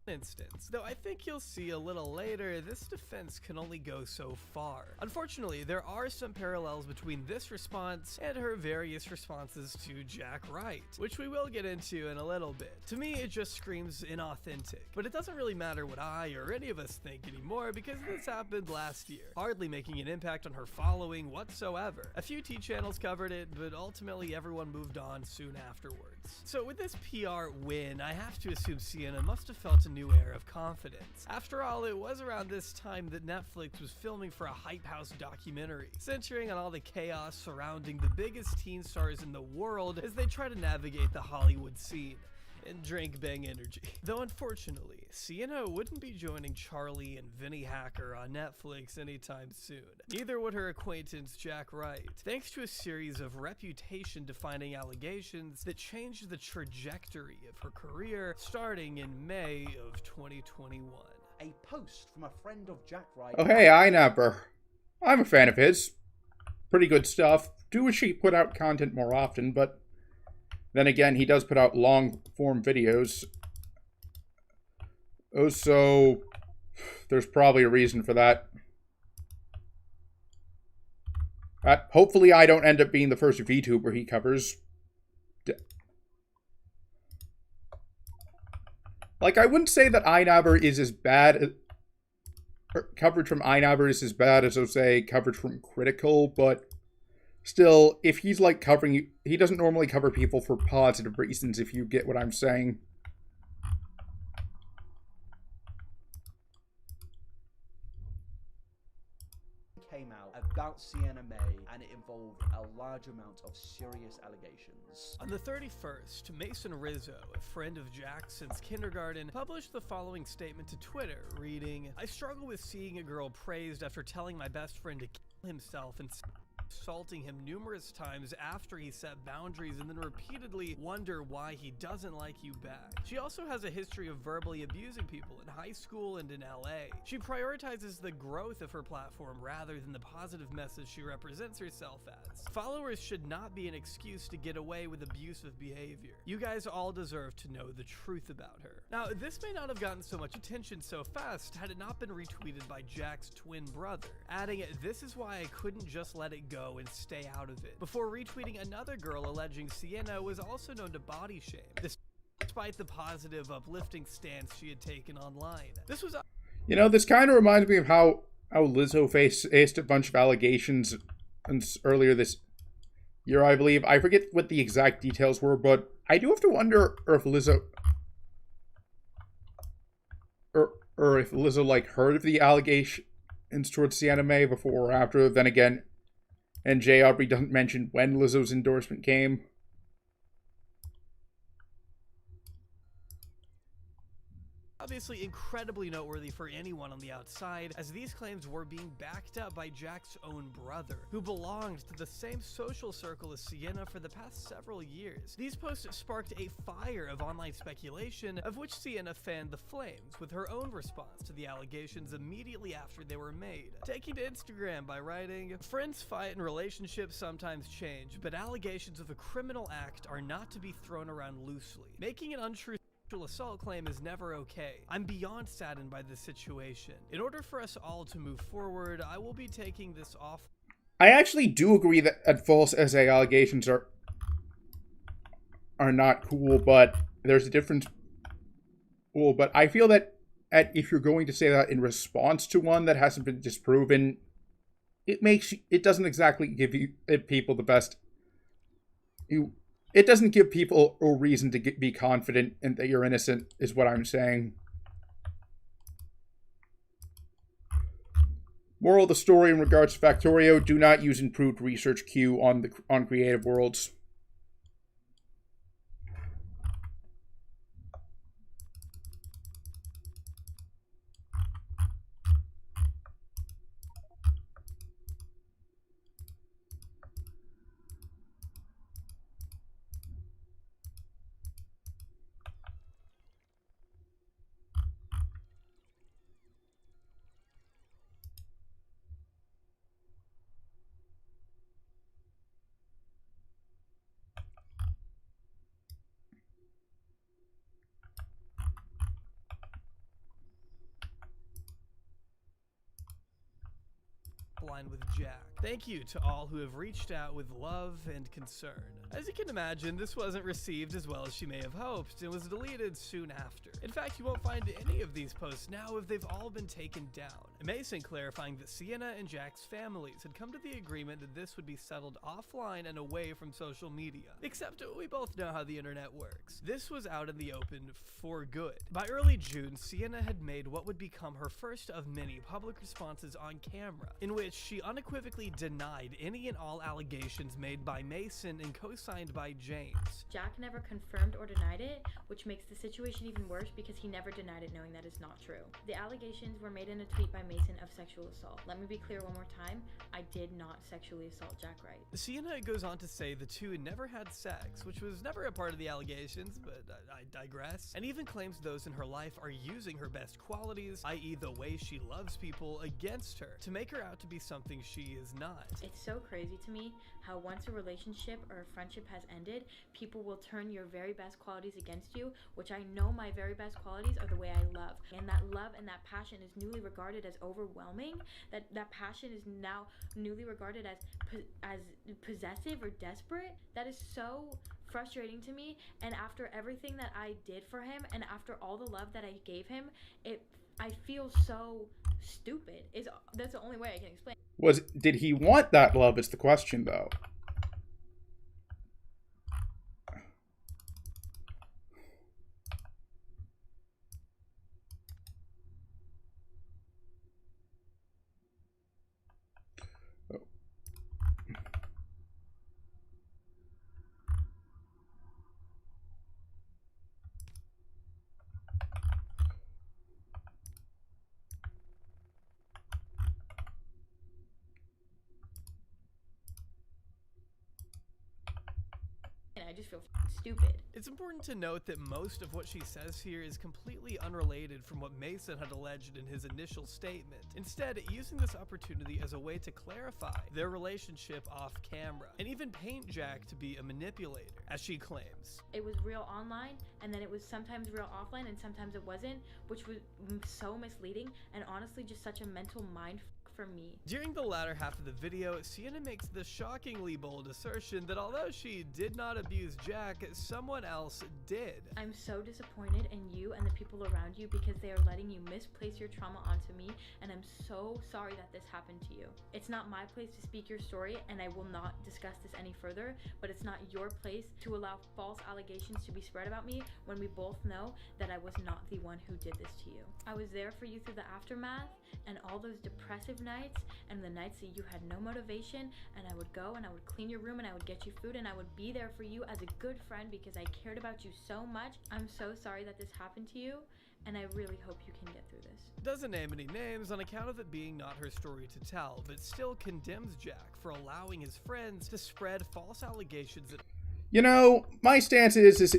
Instance. Though I think you'll see a little later, this defense can only go so far. Unfortunately, there are some parallels between this response and her various responses to Jack Wright, which we will get into in a little bit. To me, it just screams inauthentic, but it doesn't really matter what I or any of us think anymore because this happened last year, hardly making an impact on her following whatsoever. A few T-channels covered it, but ultimately everyone moved on soon afterwards. So with this PR win, I have to assume Sienna must have felt a new air of confidence. After all, it was around this time that Netflix was filming for a Hype House documentary, centering on all the chaos surrounding the biggest teen stars in the world as they try to navigate the Hollywood scene and drink Bang energy. Though unfortunately, Sienna wouldn't be joining Charlie and Vinny Hacker on Netflix anytime soon. Neither would her acquaintance Jack Wright, thanks to a series of reputation-defining allegations that changed the trajectory of her career starting in May of 2021. A post from a friend of Jack Wright. Oh hey, iNapper. I'm a fan of his. Pretty good stuff. Do wish he put out content more often, but then again, he does put out long-form videos. Oh, so there's probably a reason for that. Hopefully I don't end up being the first VTuber he covers. Like, I wouldn't say that iNabber is as bad... coverage from iNabber is as bad as, say, coverage from Critical, but... still, if he's, like, covering... he doesn't normally cover people for positive reasons, if you get what I'm saying. Came out about Sienna May, and it involved a large amount of serious allegations. On the 31st, Mason Rizzo, a friend of Jack's since kindergarten, published the following statement to Twitter, reading, "I struggle with seeing a girl praised after telling my best friend to kill himself and assaulting him numerous times after he set boundaries and then repeatedly wonder why he doesn't like you back. She also has a history of verbally abusing people in high school and in LA. She prioritizes the growth of her platform rather than the positive message she represents herself as. Followers should not be an excuse to get away with abusive behavior. You guys all deserve to know the truth about her." Now, this may not have gotten so much attention so fast had it not been retweeted by Jack's twin brother, adding, "This is why I couldn't just let it go and stay out of it," before retweeting another girl alleging Sienna was also known to body shame, despite the positive, uplifting stance she had taken online. This was... You know, this kind of reminds me of how Lizzo faced a bunch of allegations earlier this year, I believe. I forget what the exact details were, but I do have to wonder if Lizzo... or if Lizzo, like, heard of the allegations towards Sienna May before or after. Then again, and J. Aubrey doesn't mention when Lizzo's endorsement came. Obviously incredibly noteworthy for anyone on the outside, as these claims were being backed up by Jack's own brother, who belonged to the same social circle as Sienna for the past several years. These posts sparked a fire of online speculation, of which Sienna fanned the flames with her own response to the allegations immediately after they were made, taking to Instagram by writing, "Friends fight and relationships sometimes change, but allegations of a criminal act are not to be thrown around loosely. Making an untrue assault claim is never okay. I'm beyond saddened by this situation. In order for us all to move forward, I will be taking this off." I actually do agree that false essay allegations are not cool, but there's a difference. Well, but I feel that if you're going to say that in response to one that hasn't been disproven, it doesn't exactly give people the best. It doesn't give people a reason to be confident in that you're innocent, is what I'm saying. Moral of the story in regards to Factorio: do not use improved research queue on creative worlds. offline with Jack. Thank you to all who have reached out with love and concern. As you can imagine, this wasn't received as well as she may have hoped and was deleted soon after. In fact, you won't find any of these posts now if they've all been taken down. Mason clarifying that Sienna and Jack's families had come to the agreement that this would be settled offline and away from social media. Except we both know how the internet works. This was out in the open for good. By early June, Sienna had made what would become her first of many public responses on camera, in which she unequivocally denied any and all allegations made by Mason and co-signed by James. Jack never confirmed or denied it, which makes the situation even worse because he never denied it, knowing that is not true. The allegations were made in a tweet by Mason of sexual assault. Let me be clear one more time, I did not sexually assault Jack Wright. Sienna goes on to say the two never had sex, which was never a part of the allegations, but I digress, and even claims those in her life are using her best qualities, i.e. the way she loves people, against her, to make her out to be something she is not. It's so crazy to me how once a relationship or a friendship has ended, people will turn your very best qualities against you, which I know my very best qualities are the way I love. And that love and that passion is newly regarded as overwhelming, that passion is now newly regarded as possessive or desperate. That is so frustrating to me, and after everything that I did for him and after all the love that I gave him, I feel so stupid. That's the only way I can explain. Did he want that love is the question, though. I just feel stupid. It's important to note that most of what she says here is completely unrelated from what Mason had alleged in his initial statement, instead using this opportunity as a way to clarify their relationship off camera, and even paint Jack to be a manipulator, as she claims. It was real online, and then it was sometimes real offline, and sometimes it wasn't, which was so misleading, and honestly just such a mental mind for me. During the latter half of the video, Sienna makes the shockingly bold assertion that although she did not abuse Jack, someone else did. I'm so disappointed in you and the people around you because they are letting you misplace your trauma onto me, and I'm so sorry that this happened to you. It's not my place to speak your story, and I will not discuss this any further, but it's not your place to allow false allegations to be spread about me when we both know that I was not the one who did this to you. I was there for you through the aftermath and all those depressive nights and the nights that you had no motivation, and I would go and I would clean your room and I would get you food and I would be there for you as a good friend because I cared about you so much. I'm so sorry that this happened to you, and I really hope you can get through this. Doesn't name any names on account of it being not her story to tell, but still condemns Jack for allowing his friends to spread false allegations that... You know, my stance is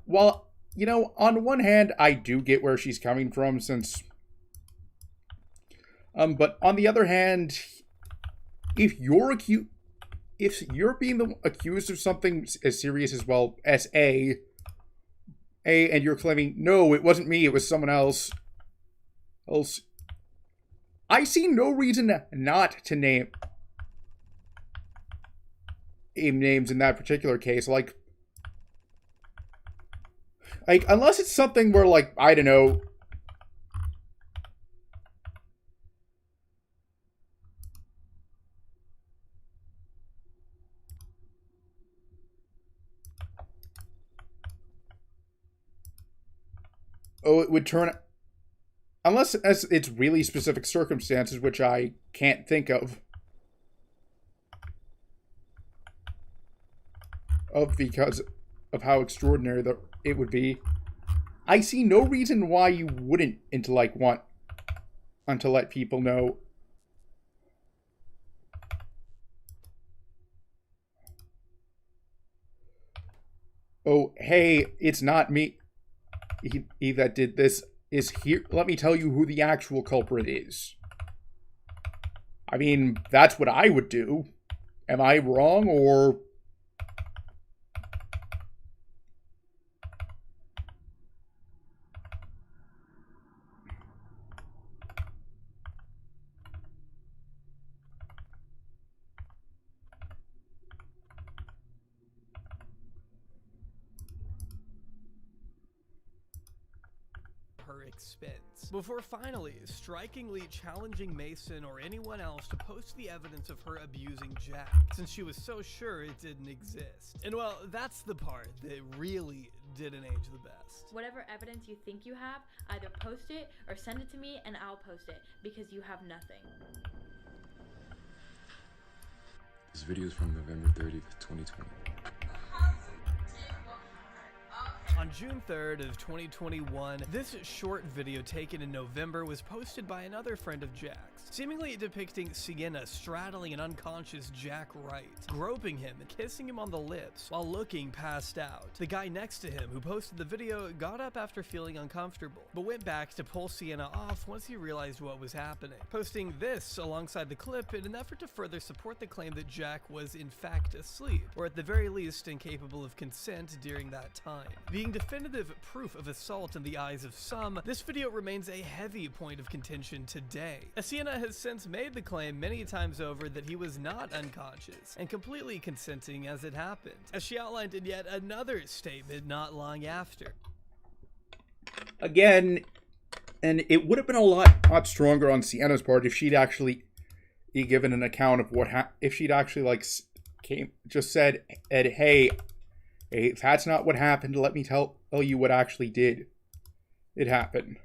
well, you know, on one hand, I do get where she's coming from, since but on the other hand, if you're being accused of something as serious as, well, as and you're claiming, no, it wasn't me, it was someone else, I see no reason not to name names in that particular case. Like, unless it's something where, like, I don't know, it would turn, unless as it's really specific circumstances, which I can't think of because of how extraordinary it would be. I see no reason why you wouldn't want to let people know. Oh, hey, it's not me. He that did this is here. Let me tell you who the actual culprit is. I mean, that's what I would do. Am I wrong, or... her expense, before finally strikingly challenging Mason or anyone else to post the evidence of her abusing Jack, since she was so sure it didn't exist. And well, that's the part that really didn't age the best. Whatever evidence you think you have, either post it or send it to me and I'll post it, because you have nothing. This video is from November 30th, 2020. On June 3rd of 2021, this short video taken in November was posted by another friend of Jack's, seemingly depicting Sienna straddling an unconscious Jack Wright, groping him and kissing him on the lips while looking passed out. The guy next to him who posted the video got up after feeling uncomfortable, but went back to pull Sienna off once he realized what was happening, posting this alongside the clip in an effort to further support the claim that Jack was in fact asleep, or at the very least incapable of consent during that time. Being definitive proof of assault in the eyes of some, this video remains a heavy point of contention today. Sienna has since made the claim many times over that he was not unconscious and completely consenting as it happened, as she outlined in yet another statement not long after. Again, and it would have been a lot stronger on Sienna's part if she'd actually given an account of what if she'd actually said, hey, if that's not what happened, let me tell you what actually did. It happened.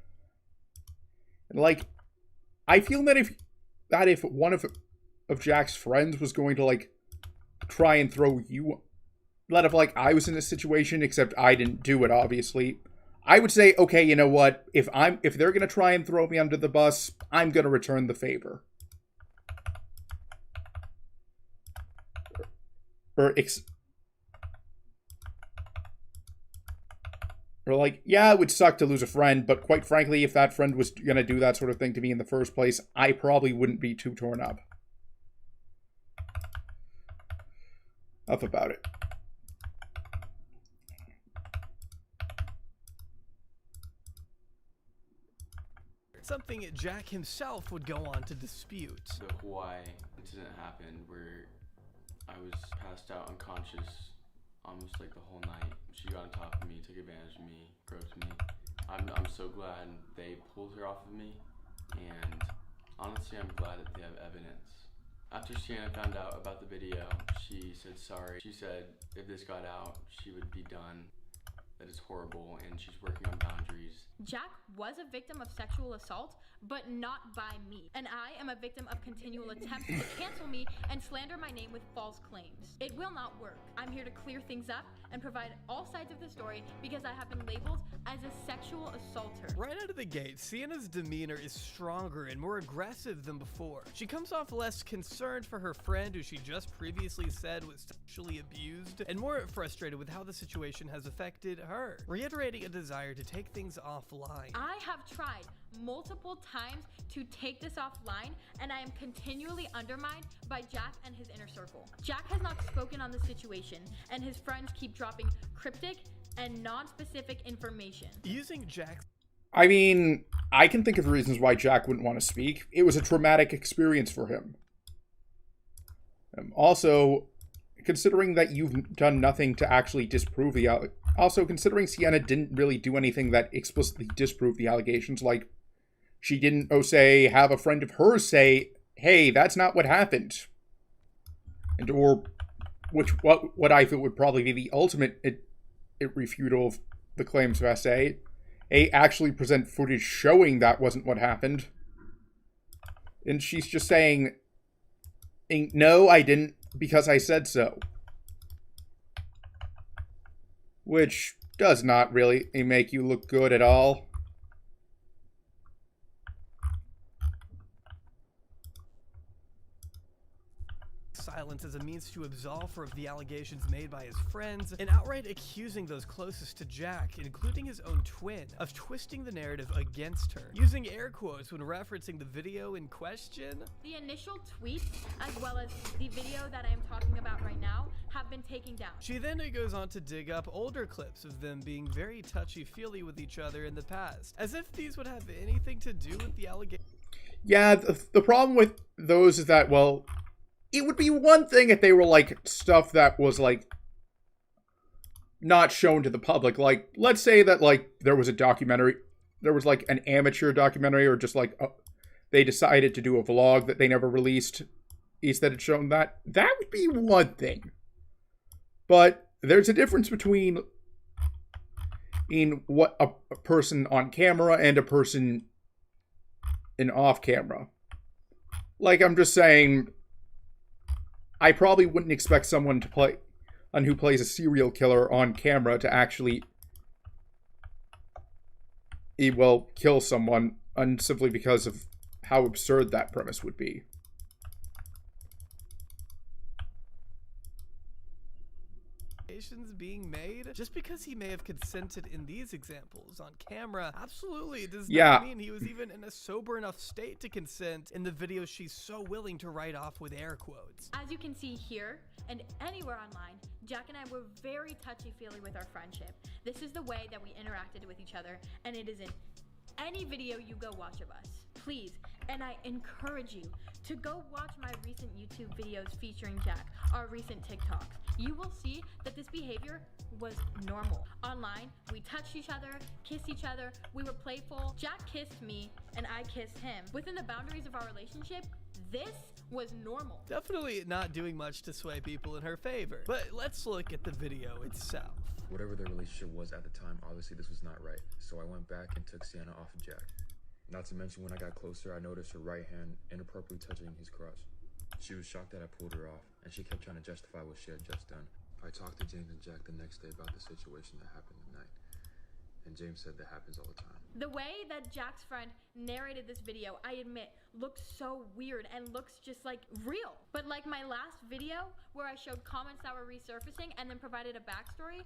And I feel that if one of Jack's friends was going to try and throw you, if I was in this situation, except I didn't do it, obviously, I would say, okay, you know what? If they're gonna try and throw me under the bus, I'm gonna return the favor. Yeah, it would suck to lose a friend, but quite frankly, if that friend was going to do that sort of thing to me in the first place, I probably wouldn't be too torn up about it. Something Jack himself would go on to dispute. The Hawaii incident happened where I was passed out unconscious almost the whole night. She got on top of me, took advantage of me, groped me. I'm so glad they pulled her off of me, and honestly I'm glad that they have evidence. After Sienna found out about the video, she said sorry. She said if this got out, she would be done. That is horrible, and she's working on boundaries. Jack was a victim of sexual assault, but not by me. And I am a victim of continual attempts to cancel me and slander my name with false claims. It will not work. I'm here to clear things up and provide all sides of the story because I have been labeled as a sexual assaulter. Right out of the gate, Sienna's demeanor is stronger and more aggressive than before. She comes off less concerned for her friend who she just previously said was sexually abused, and more frustrated with how the situation has affected her, reiterating a desire to take things offline. I have tried multiple times to take this offline, and I am continually undermined by Jack and his inner circle. Jack has not spoken on the situation, and his friends keep dropping cryptic and non-specific information. Using Jack's... I mean, I can think of reasons why Jack wouldn't want to speak. It was a traumatic experience for him. Also, considering that you've done nothing to actually disprove the... Also, considering Sienna didn't really do anything that explicitly disproved the allegations, she didn't, have a friend of hers say, hey, that's not what happened. And, or, what I feel would probably be the ultimate refutal of the claims of SA, actually present footage showing that wasn't what happened. And she's just saying, no, I didn't, because I said so. Which does not really make you look good at all. Silence as a means to absolve her of the allegations made by his friends, and outright accusing those closest to Jack, including his own twin, of twisting the narrative against her, using air quotes when referencing the video in question. The initial tweets, as well as the video that I am talking about right now, have been taken down. She then goes on to dig up older clips of them being very touchy-feely with each other in the past, as if these would have anything to do with the allegations. Yeah, the problem with those is that, well, it would be one thing if they were, stuff that was, not shown to the public. Let's say that, there was a documentary there was like an amateur documentary, or just like they decided to do a vlog that they never released, instead had shown that would be one thing. But there's a difference between in what a person on camera and a person in off camera. Like, I'm just saying, I probably wouldn't expect someone who plays a serial killer on camera to actually kill someone, simply because of how absurd that premise would be. Being made just because he may have consented in these examples on camera absolutely does Yeah. not mean he was even in a sober enough state to consent in the videos she's so willing to write off with air quotes. As you can see here and anywhere online, Jack and I were very touchy-feely with our friendship. This is the way that we interacted with each other, and it is in any video you go watch of us. Please, and I encourage you to go watch my recent YouTube videos featuring Jack, our recent TikToks. You will see that this behavior was normal. Online, we touched each other, kissed each other, we were playful. Jack kissed me and I kissed him. Within the boundaries of our relationship, this was normal. Definitely not doing much to sway people in her favor. But let's look at the video itself. Whatever their relationship was at the time, obviously this was not right. So I went back and took Sienna off of Jack. Not to mention, when I got closer, I noticed her right hand inappropriately touching his crotch. She was shocked that I pulled her off, and she kept trying to justify what she had just done. I talked to James and Jack the next day about the situation that happened that night, and James said that happens all the time. The way that Jack's friend narrated this video, I admit, looks so weird and looks just like real. But like my last video, where I showed comments that were resurfacing and then provided a backstory,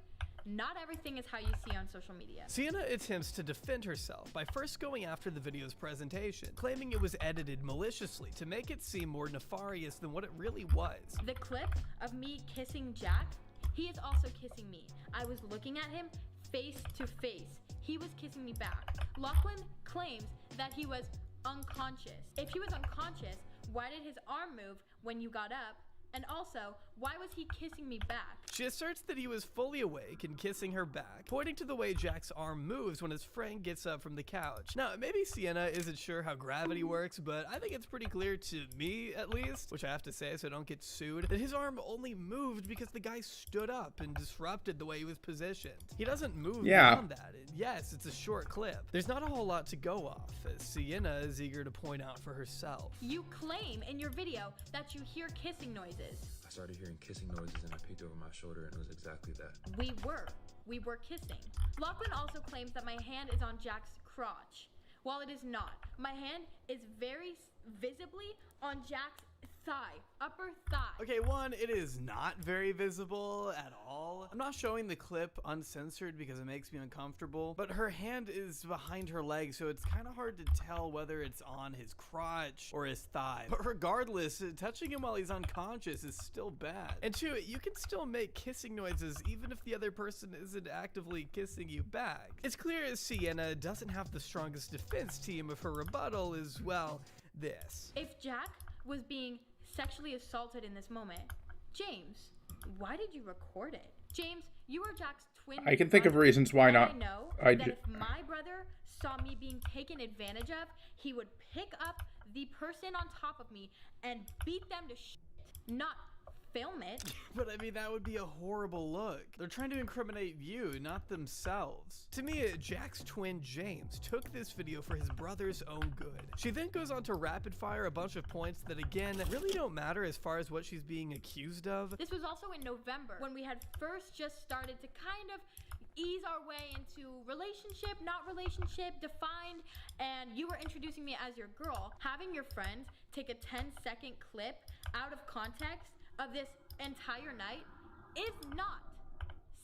not everything is how you see on social media. Sienna attempts to defend herself by first going after the video's presentation, claiming it was edited maliciously to make it seem more nefarious than what it really was. The clip of me kissing Jack, he is also kissing me. I was looking at him face to face. He was kissing me back. Lachlan claims that he was unconscious. If he was unconscious, why did his arm move when you got up? And also, why was he kissing me back? She asserts that he was fully awake and kissing her back, pointing to the way Jack's arm moves when his friend gets up from the couch. Now, maybe Sienna isn't sure how gravity works, but I think it's pretty clear to me, at least, which I have to say so I don't get sued, that his arm only moved because the guy stood up and disrupted the way he was positioned. He doesn't move beyond that. Yes, it's a short clip. There's not a whole lot to go off, as Sienna is eager to point out for herself. You claim in your video that you hear kissing noises. I started hearing kissing noises and I peeked over my shoulder and it was exactly that. We were kissing. Lachlan also claims that my hand is on Jack's crotch. While it is not, my hand is very visibly on Jack's thigh, upper thigh. Okay, one, it is not very visible at all. I'm not showing the clip uncensored because it makes me uncomfortable, but her hand is behind her leg, so it's kind of hard to tell whether it's on his crotch or his thigh. But regardless, touching him while he's unconscious is still bad. And two, you can still make kissing noises even if the other person isn't actively kissing you back. It's clear Sienna doesn't have the strongest defense team if her rebuttal is, well, this. If Jack was being sexually assaulted in this moment, James, why did you record it? James, you are Jack's twin brother. I can think of reasons why not. I know that if my brother saw me being taken advantage of, he would pick up the person on top of me and beat them to shit, not film it. But I mean, that would be a horrible look. They're trying to incriminate you, not themselves. To me, Jack's twin James took this video for his brother's own good. She then goes on to rapid fire a bunch of points that, again, really don't matter as far as what she's being accused of. This was also in November, when we had first just started to kind of ease our way into relationship, not relationship, defined, and you were introducing me as your girl. Having your friend take a 10-second clip out of context of this entire night is not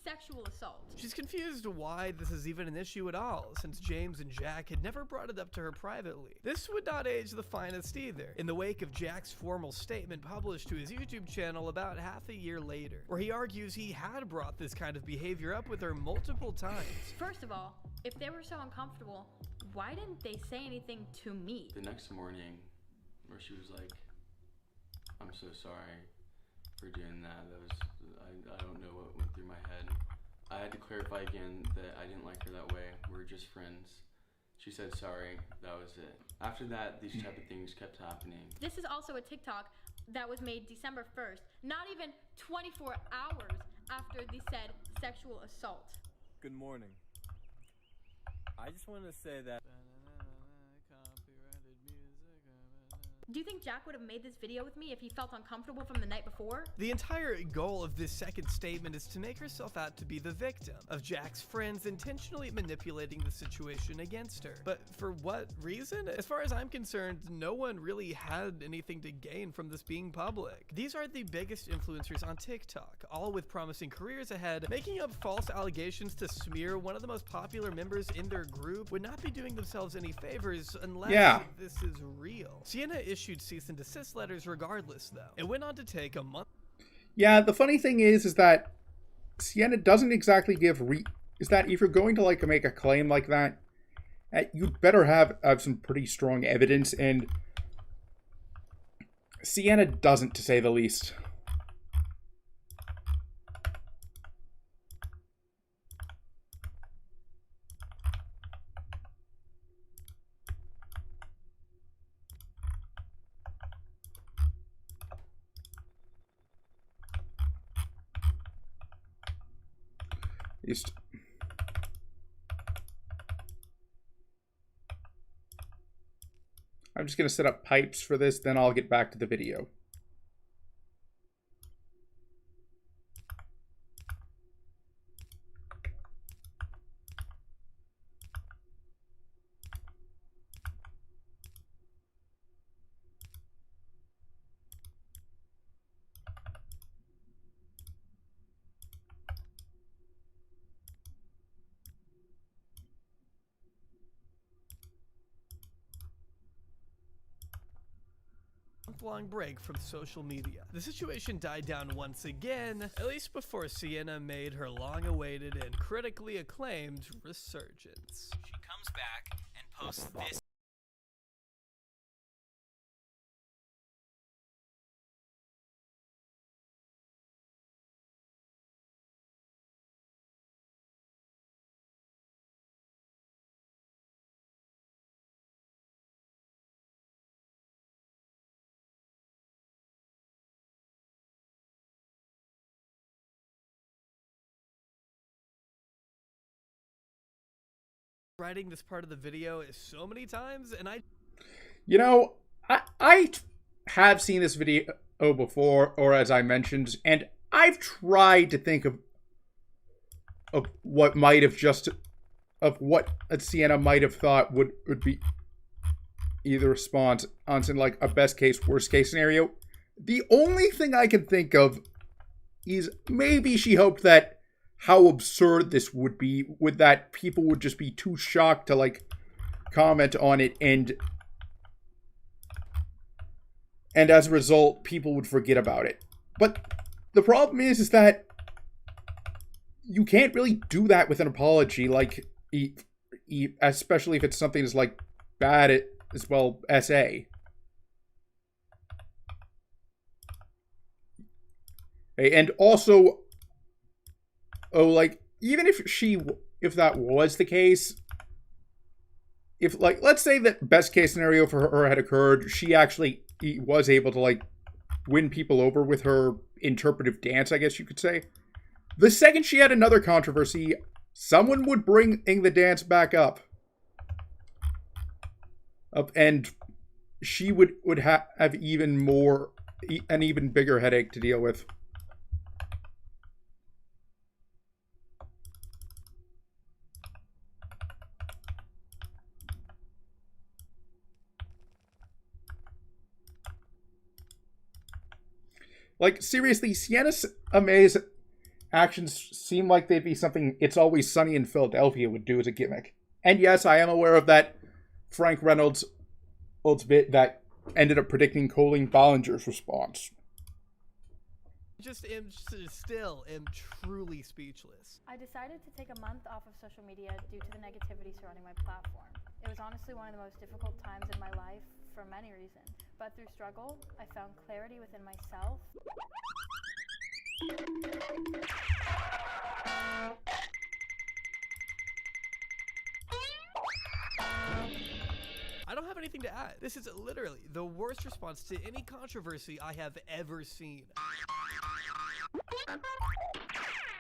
sexual assault. She's confused why this is even an issue at all, since James and Jack had never brought it up to her privately. This would not age the finest either, in the wake of Jack's formal statement published to his YouTube channel about half a year later, where he argues he had brought this kind of behavior up with her multiple times. First of all, if they were so uncomfortable, why didn't they say anything to me? The next morning, where she was like, "I'm so sorry for doing that. That was, I don't know what went through my head." I had to clarify again that I didn't like her that way. We're just friends. She said sorry. That was it. After that, these type of things kept happening. This is also a TikTok that was made December 1st, not even 24 hours after the said sexual assault. Good morning. I just want to say that Do you think Jack would have made this video with me if he felt uncomfortable from the night before? The entire goal of this second statement is to make herself out to be the victim of Jack's friends intentionally manipulating the situation against her. But for what reason? As far as I'm concerned, no one really had anything to gain from this being public. These are the biggest influencers on TikTok, all with promising careers ahead. Making up false allegations to smear one of the most popular members in their group would not be doing themselves any favors unless this is real. Sienna issued cease and desist letters regardless, though. It went on to take a month. Yeah, the funny thing is that Sienna doesn't exactly give is that if you're going to like make a claim like that, you'd better have some pretty strong evidence, and Sienna doesn't, to say the least. I'm just going to set up pipes for this, then I'll get back to the video. Long break from social media. The situation died down once again, at least before Sienna made her long-awaited and critically acclaimed resurgence. She comes back and posts this. Writing this part of the video so many times, and you know, I have seen this video before, or as I mentioned, and I've tried to think of what might have what Sienna might have thought would be either response on like a best case, worst case scenario. The only thing I can think of is maybe she hoped that how absurd this would be, with that people would just be too shocked to like comment on it, and as a result people would forget about it. But the problem is that you can't really do that with an apology, like especially if it's something as like bad as well SA. And also, like, even if that was the case, if, like, let's say that best case scenario for her had occurred, she actually was able to, like, win people over with her interpretive dance, I guess you could say. The second she had another controversy, someone would bring the dance back up. And she would have an even bigger headache to deal with. Like, seriously, Sienna Mae's actions seem like they'd be something It's Always Sunny in Philadelphia would do as a gimmick. And yes, I am aware of that Frank Reynolds bit that ended up predicting Colleen Ballinger's response. Still am truly speechless. I decided to take a month off of social media due to the negativity surrounding my platform. It was honestly one of the most difficult times in my life for many reasons. But through struggle, I found clarity within myself. anything to add. This is literally the worst response to any controversy I have ever seen.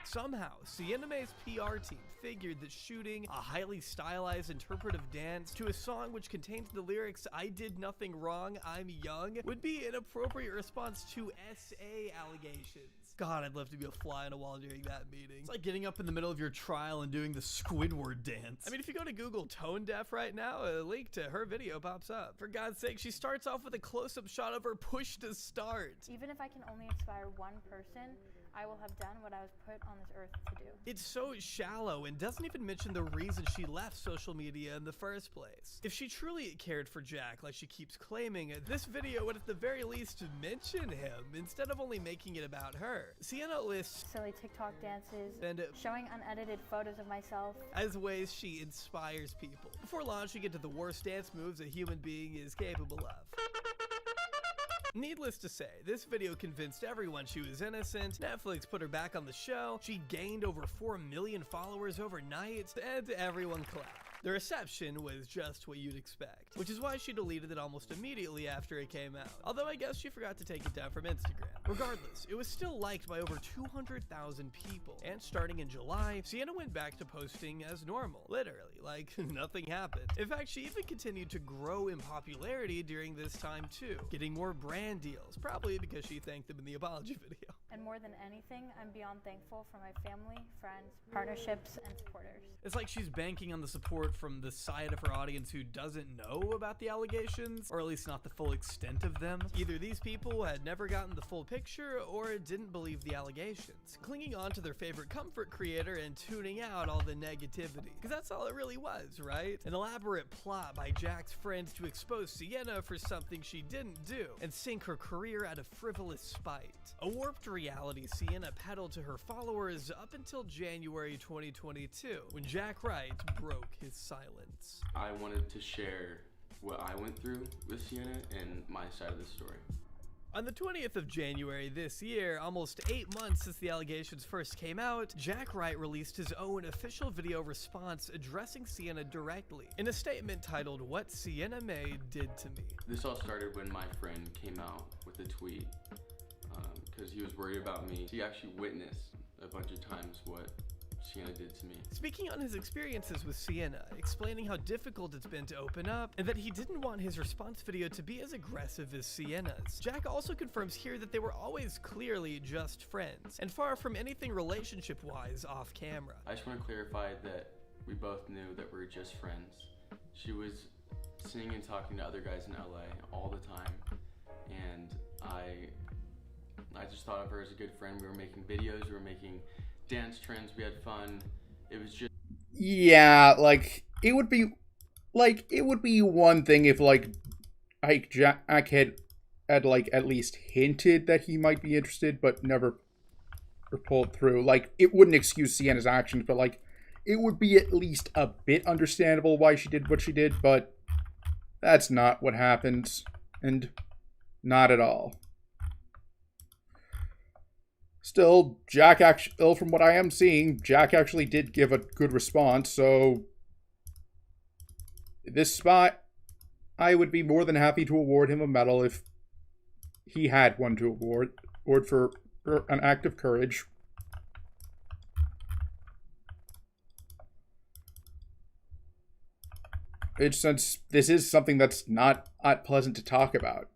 Somehow, Sienna May's PR team figured that shooting a highly stylized interpretive dance to a song which contains the lyrics "I did nothing wrong, I'm young" would be an appropriate response to SA allegations. God, I'd love to be a fly on a wall during that meeting. It's like getting up in the middle of your trial and doing the Squidward dance. I mean, if you go to Google tone deaf right now, a link to her video pops up. For God's sake, she starts off with a close-up shot of her push to start. Even if I can only inspire one person, I will have done what I was put on this earth to do. It's so shallow and doesn't even mention the reason she left social media in the first place. If she truly cared for Jack like she keeps claiming, this video would at the very least mention him instead of only making it about her. Sienna lists silly TikTok dances and showing unedited photos of myself as ways she inspires people, before launching into the worst dance moves a human being is capable of. Needless to say, this video convinced everyone she was innocent, Netflix put her back on the show, she gained over 4 million followers overnight, and everyone clapped. The reception was just what you'd expect, which is why she deleted it almost immediately after it came out. Although I guess she forgot to take it down from Instagram. Regardless, it was still liked by over 200,000 people, and starting in July, Sienna went back to posting as normal. Literally, like nothing happened. In fact, she even continued to grow in popularity during this time too, getting more brand deals, probably because she thanked them in the apology video. And more than anything, I'm beyond thankful for my family, friends, partnerships, and supporters. It's like she's banking on the support from the side of her audience who doesn't know about the allegations, or at least not the full extent of them. Either these people had never gotten the full picture, or didn't believe the allegations, clinging on to their favorite comfort creator and tuning out all the negativity. Because that's all it really was, right? An elaborate plot by Jack's friends to expose Sienna for something she didn't do, and sink her career out of frivolous spite. A warped reality Sienna peddled to her followers up until January 2022, when Jack Wright broke his silence. I wanted to share what I went through with Sienna and my side of the story. On the 20th of January this year, almost 8 months since the allegations first came out, Jack Wright released his own official video response addressing Sienna directly, in a statement titled, "What Sienna May Did to Me." This all started when my friend came out with a tweet, because he was worried about me. He actually witnessed a bunch of times what Sienna did to me. Speaking on his experiences with Sienna, explaining how difficult it's been to open up, and that he didn't want his response video to be as aggressive as Sienna's. Jack also confirms here that they were always clearly just friends, and far from anything relationship-wise off camera. I just want to clarify that we both knew that we were just friends. She was seeing and talking to other guys in LA all the time, and I just thought of her as a good friend. We were making videos, we were making dance trends, we had fun. It was just, yeah, like it would be one thing if Jack had like at least hinted that he might be interested, but never pulled through. Like, it wouldn't excuse Sienna's actions, but like it would be at least a bit understandable why she did what she did, but that's not what happened, and not at all. Still, from what I am seeing, Jack actually did give a good response, so this spot, I would be more than happy to award him a medal if he had one to award for an act of courage. Since this is something that's not pleasant to talk about.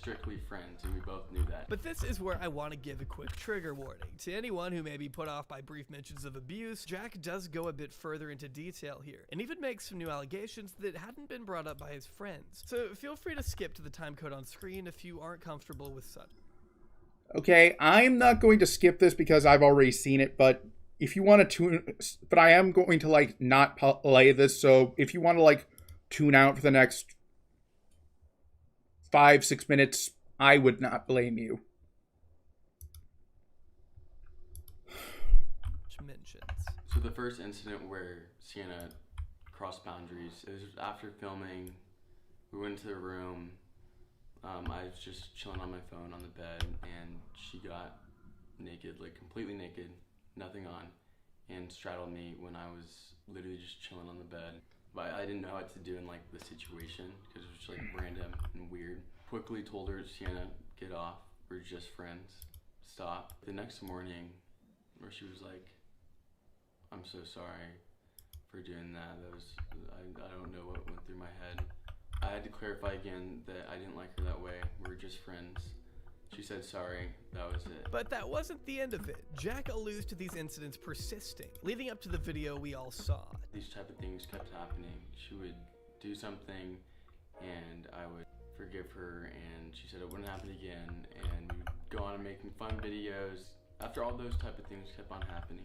strictly friends, and we both knew that. But this is where I want to give a quick trigger warning. To anyone who may be put off by brief mentions of abuse, Jack does go a bit further into detail here, and even makes some new allegations that hadn't been brought up by his friends. So feel free to skip to the timecode on screen if you aren't comfortable with such. Okay, I'm not going to skip this because I've already seen it, but if you want to but I am going to not play this, so if you want to tune out for the next 5-6 minutes, I would not blame you. mentions. So the first incident where Sienna crossed boundaries, it was after filming. We went into the room. I was just chilling on my phone on the bed, and she got naked, like completely naked, nothing on, and straddled me when I was literally just chilling on the bed. But I didn't know what to do in like the situation because it was just like random and weird. Quickly told her, Sienna, get off. We're just friends. Stop. The next morning, where she was like, I'm so sorry for doing that. That was, I don't know what went through my head. I had to clarify again that I didn't like her that way. We were just friends. She said sorry. That was it. But that wasn't the end of it. Jack alludes to these incidents persisting, leading up to the video we all saw. These type of things kept happening. She would do something, and I would forgive her, and she said it wouldn't happen again, and we would go on and making fun videos. After all those type of things kept on happening,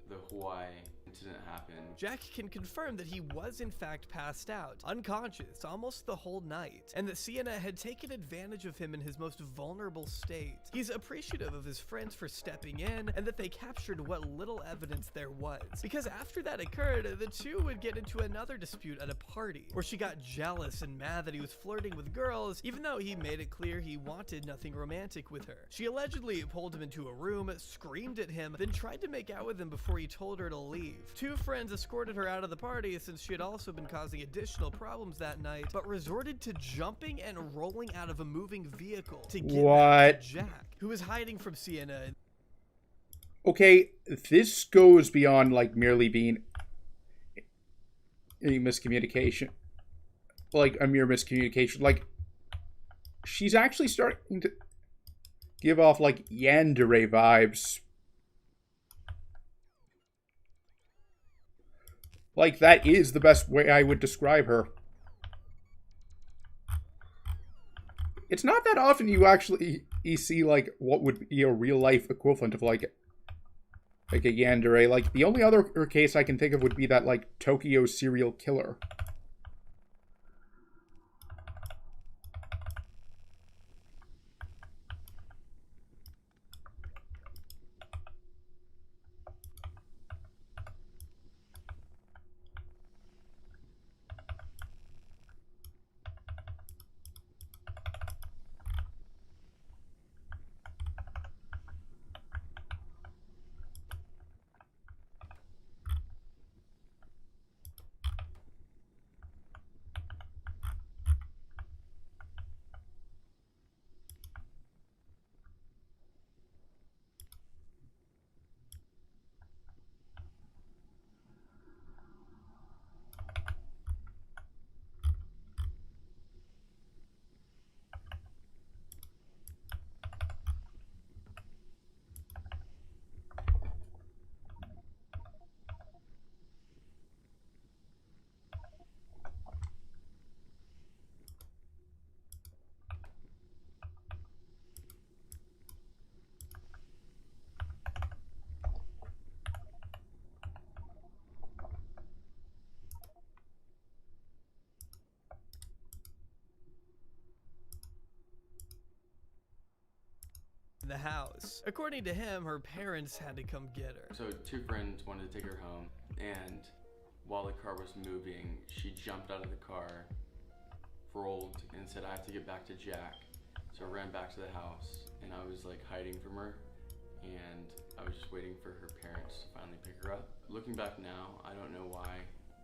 the Hawaii incident happened. Jack can confirm that he was in fact passed out, unconscious, almost the whole night, and that Sienna had taken advantage of him in his most vulnerable state. He's appreciative of his friends for stepping in, and that they captured what little evidence there was. Because after that occurred, the two would get into another dispute at a party, where she got jealous and mad that he was flirting with girls, even though he made it clear he wanted nothing romantic with her. She allegedly pulled him into a room, screamed at him, then tried to make out with him before he told her to leave. Two friends escorted her out of the party since she had also been causing additional problems that night, but resorted to jumping and rolling out of a moving vehicle to get back to Jack, who was hiding from Sienna. Okay, this goes beyond like merely being a miscommunication. Like a mere miscommunication. Like, she's actually starting to give off like yandere vibes. Like, that is the best way I would describe her. It's not that often you actually see, like, what would be a real-life equivalent of, like a yandere. Like, the only other case I can think of would be that, like, Tokyo serial killer. The house. According to him, her parents had to come get her. So two friends wanted to take her home, and while the car was moving, she jumped out of the car, rolled, and said, I have to get back to Jack. So I ran back to the house, and I was like hiding from her, and I was just waiting for her parents to finally pick her up. Looking back now, I don't know why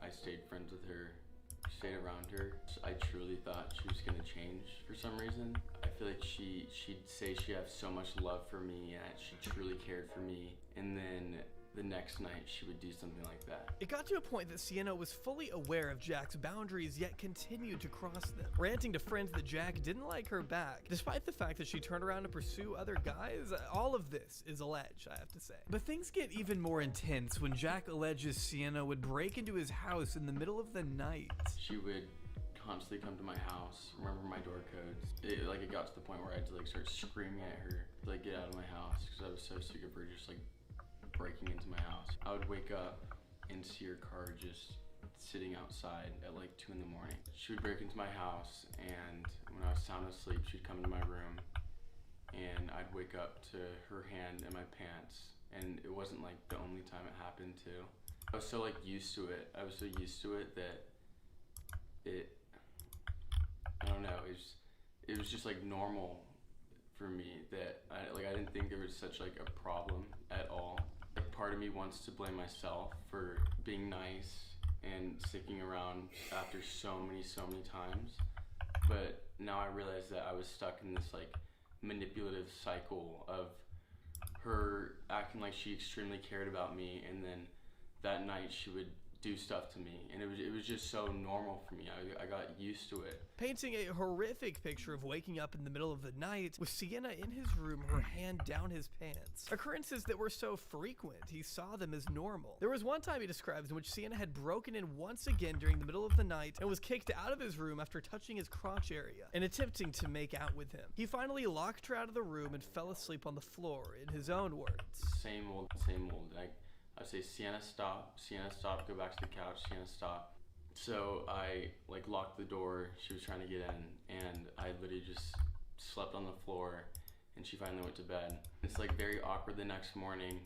I stayed friends with her, stayed around her. I truly thought she was gonna change for some reason. I feel like she'd say she had so much love for me and that she truly cared for me, and then the next night she would do something like that. It got to a point that Sienna was fully aware of Jack's boundaries, yet continued to cross them, ranting to friends that Jack didn't like her back, despite the fact that she turned around to pursue other guys. All of this is alleged, I have to say. But things get even more intense when Jack alleges Sienna would break into his house in the middle of the night. She would constantly come to my house, remember my door codes. It got to the point where I had to like start screaming at her to like get out of my house because I was so sick of her just like breaking into my house. I would wake up and see her car just sitting outside at like 2 in the morning. She would break into my house, and when I was sound asleep, she'd come into my room, and I'd wake up to her hand in my pants and it wasn't like the only time it happened too. I was so like used to it. I was so used to it that I don't know, it was just like normal for me that I didn't think there was such like a problem at all. Like part of me wants to blame myself for being nice and sticking around after so many times. But now I realize that I was stuck in this like manipulative cycle of her acting like she extremely cared about me, and then that night she would do stuff to me, and it was just so normal for me. I got used to it. Painting a horrific picture of waking up in the middle of the night with Sienna in his room, her hand down his pants. Occurrences that were so frequent, he saw them as normal. There was one time he describes in which Sienna had broken in once again during the middle of the night and was kicked out of his room after touching his crotch area and attempting to make out with him. He finally locked her out of the room and fell asleep on the floor, in his own words. Same old. I'd say, Sienna, stop, go back to the couch, Sienna, stop. So I like locked the door, she was trying to get in, and I literally just slept on the floor, and she finally went to bed. It's like very awkward the next morning,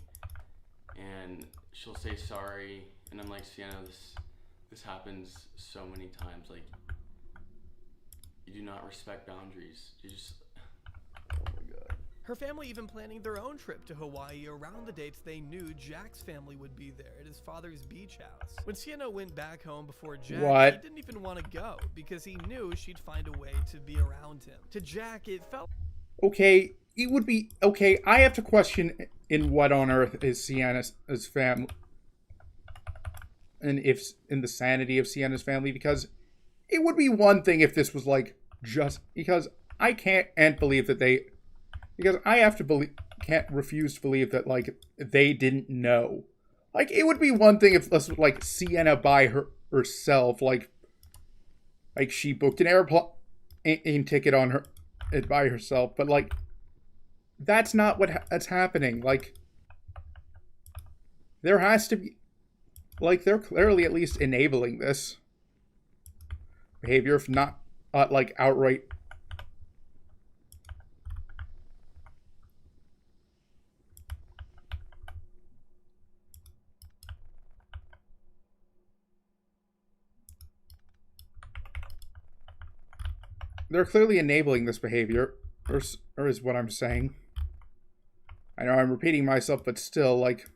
and she'll say sorry, and I'm like, Sienna, this happens so many times, like, you do not respect boundaries, you just, oh my god. Her family even planning their own trip to Hawaii around the dates they knew Jack's family would be there at his father's beach house. When Sienna went back home before Jack, he didn't even want to go because he knew she'd find a way to be around him. To Jack, it felt... Okay, it would be... Okay, I have to question in what on earth is Sienna's family... And if in the sanity of Sienna's family, because it would be one thing if this was like just... Because I can't believe that they... Because I have to believe, can't refuse to believe that, like, they didn't know. Like, it would be one thing if, like, Sienna by herself, like she booked an airplane ticket on her by herself, but, like, that's not what's happening. Like, there has to be, like, they're clearly at least enabling this behavior, if not, like, outright. They're clearly enabling this behavior, or is what I'm saying. I know I'm repeating myself, but still, like...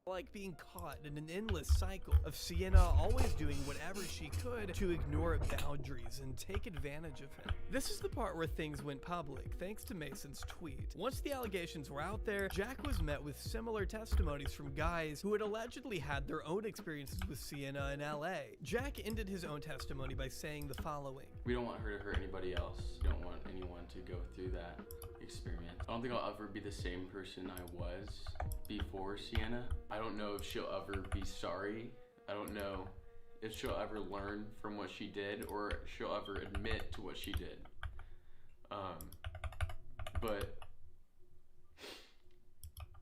like being caught in an endless cycle of Sienna always doing whatever she could to ignore boundaries and take advantage of him. This is the part where things went public, thanks to Mason's tweet. Once the allegations were out there, Jack was met with similar testimonies from guys who had allegedly had their own experiences with Sienna in LA. Jack ended his own testimony by saying the following. We don't want her to hurt anybody else. We don't want anyone to go through that experience. I don't think I'll ever be the same person I was before Sienna. I don't know if she'll ever be sorry. I don't know if she'll ever learn from what she did or she'll ever admit to what she did. But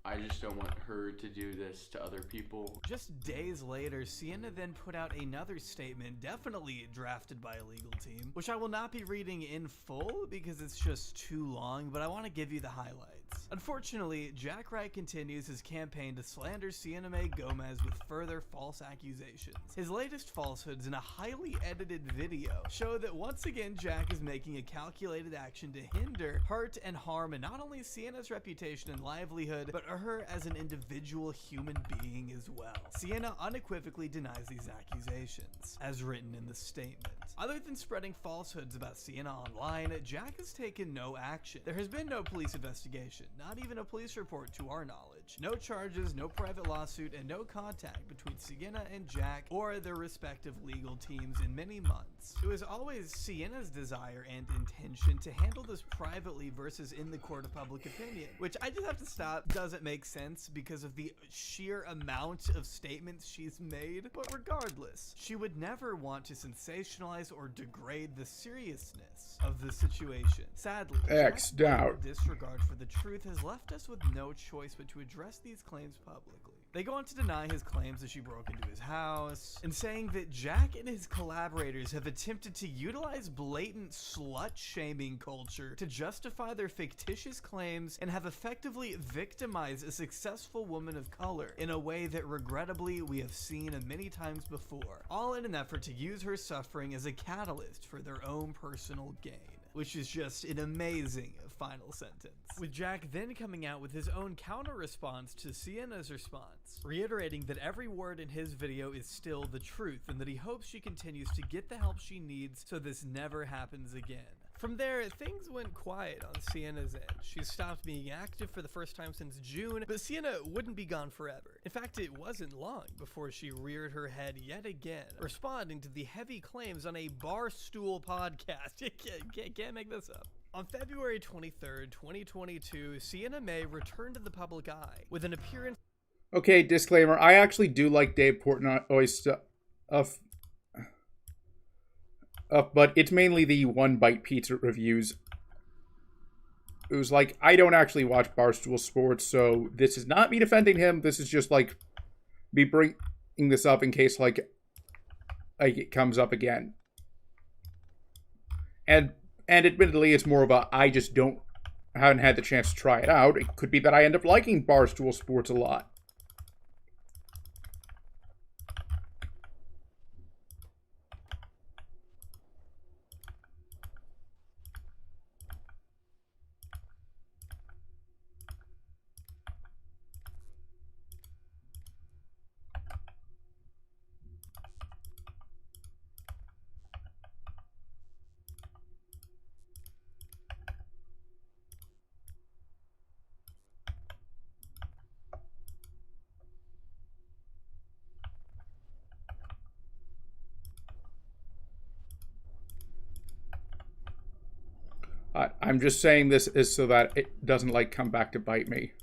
I just don't want her to do this to other people. Just days later, Sienna then put out another statement, definitely drafted by a legal team, which I will not be reading in full because it's just too long, but I want to give you the highlights. Unfortunately, Jack Wright continues his campaign to slander Sienna Mae Gomez with further false accusations. His latest falsehoods in a highly edited video show that once again Jack is making a calculated action to hinder, hurt, and harm not only Sienna's reputation and livelihood, but her as an individual human being as well. Sienna unequivocally denies these accusations, as written in the statement. Other than spreading falsehoods about Sienna online, Jack has taken no action. There has been no police investigation, not even a police report to our knowledge. such. No charges, no private lawsuit, and no contact between Sienna and Jack or their respective legal teams in many months. It was always Sienna's desire and intention to handle this privately versus in the court of public opinion, which I just have to stop, doesn't make sense because of the sheer amount of statements she's made. But regardless, she would never want to sensationalize or degrade the seriousness of the situation. Sadly, Jack's doubt. disregard for the truth has left us with no choice but to address these claims publicly. They go on to deny his claims that she broke into his house, and saying that Jack and his collaborators have attempted to utilize blatant slut-shaming culture to justify their fictitious claims and have effectively victimized a successful woman of color in a way that regrettably we have seen many times before, all in an effort to use her suffering as a catalyst for their own personal gain. Which is just an amazing final sentence. With Jack then coming out with his own counter-response to Sienna's response, reiterating that every word in his video is still the truth and that he hopes she continues to get the help she needs so this never happens again. From there, things went quiet on Sienna's end. She stopped being active for the first time since June, but Sienna wouldn't be gone forever. In fact, it wasn't long before she reared her head yet again, responding to the heavy claims on a Barstool podcast. Can't make this up. On February 23rd, 2022, Sienna May returned to the public eye with an appearance. Okay, disclaimer. I actually do like Dave Portnoy's stuff. But it's mainly the One Bite Pizza reviews. It was like, I don't actually watch Barstool Sports, so this is not me defending him. This is just like me bringing this up in case like it comes up again. And admittedly, it's more of a I haven't had the chance to try it out. It could be that I end up liking Barstool Sports a lot. I'm just saying this is so that it doesn't like come back to bite me.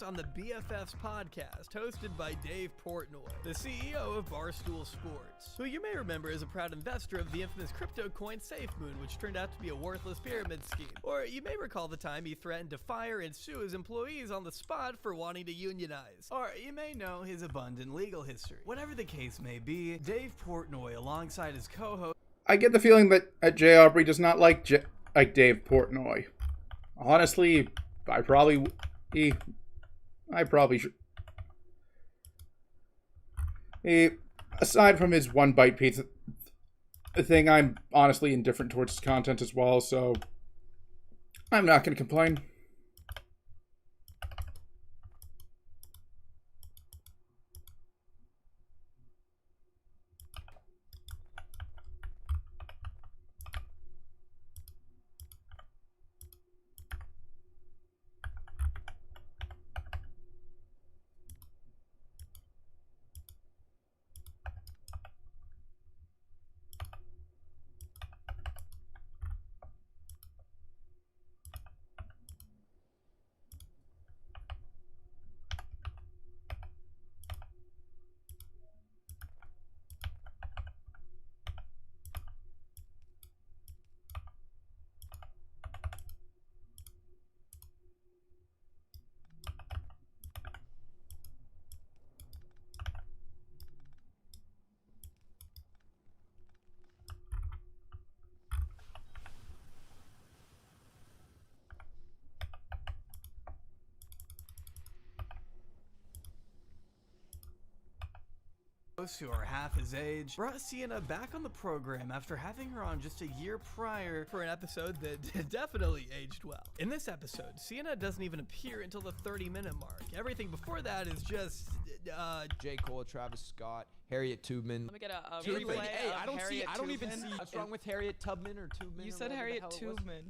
On the BFFs podcast, hosted by Dave Portnoy, the CEO of Barstool Sports, who you may remember is a proud investor of the infamous crypto coin SafeMoon, which turned out to be a worthless pyramid scheme. Or you may recall the time he threatened to fire and sue his employees on the spot for wanting to unionize. Or you may know his abundant legal history. Whatever the case may be, Dave Portnoy, alongside his co-host... I get the feeling that Jay Aubrey does not like Dave Portnoy. Honestly, I probably should. Aside from his One Bite Pizza thing, I'm honestly indifferent towards his content as well, so I'm not going to complain. hosts who are half his age, brought Sienna back on the program after having her on just a year prior for an episode that definitely aged well. In this episode, Sienna doesn't even appear until the 30-minute mark. Everything before that is just, J. Cole, Travis Scott, Harriet Tubman. Let me get a Tubman. replay Hey, of I don't Harriet even Tubman. see what's wrong with Harriet Tubman or Tubman. You or said whatever the Harriet hell it was. Tubman.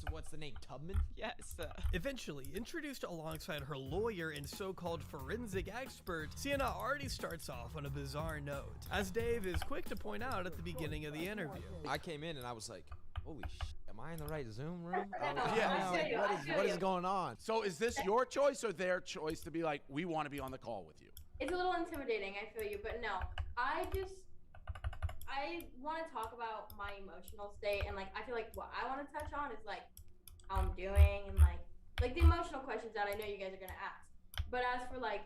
What's the name? Tubman? Yes. Eventually, introduced alongside her lawyer and so-called forensic expert, Sienna already starts off on a bizarre note, as Dave is quick to point out at the beginning of the interview. I came in and I was like, holy shit, am I in the right Zoom room? Yeah. What is going on? So is this your choice or their choice to be like, we want to be on the call with you? It's a little intimidating, I feel you, but no. I want to talk about my emotional state, and like I feel like what I want to touch on is like how I'm doing and like the emotional questions that I know you guys are gonna ask. But as for like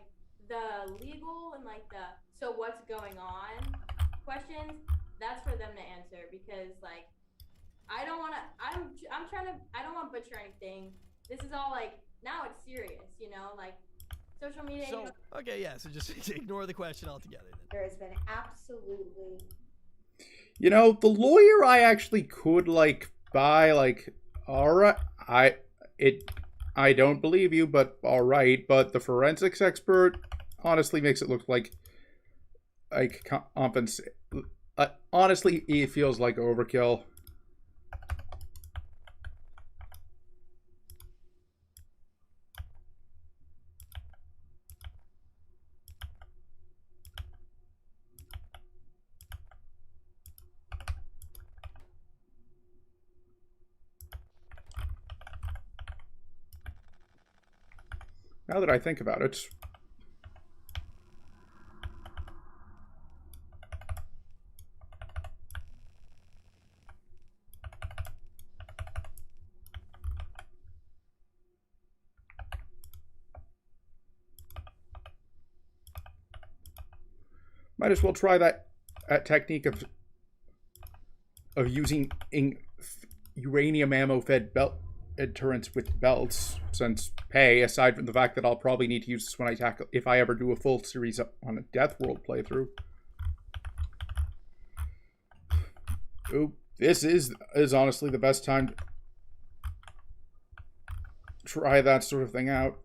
the legal and like the so what's going on questions, that's for them to answer, because like I don't want to. I don't want to butcher anything. This is all like now it's serious, you know, like. Social media. So, okay, yeah, so just ignore the question altogether then. There has been absolutely... You know, the lawyer I actually could, like, buy, like, alright, I don't believe you, but alright, but the forensics expert honestly makes it look like honestly, it feels like overkill. Now that I think about it, might as well try that technique of using uranium ammo-fed belt turrets with belts, since aside from the fact that I'll probably need to use this when I tackle if I ever do a full series on a Death World playthrough. Ooh, this is honestly the best time to try that sort of thing out.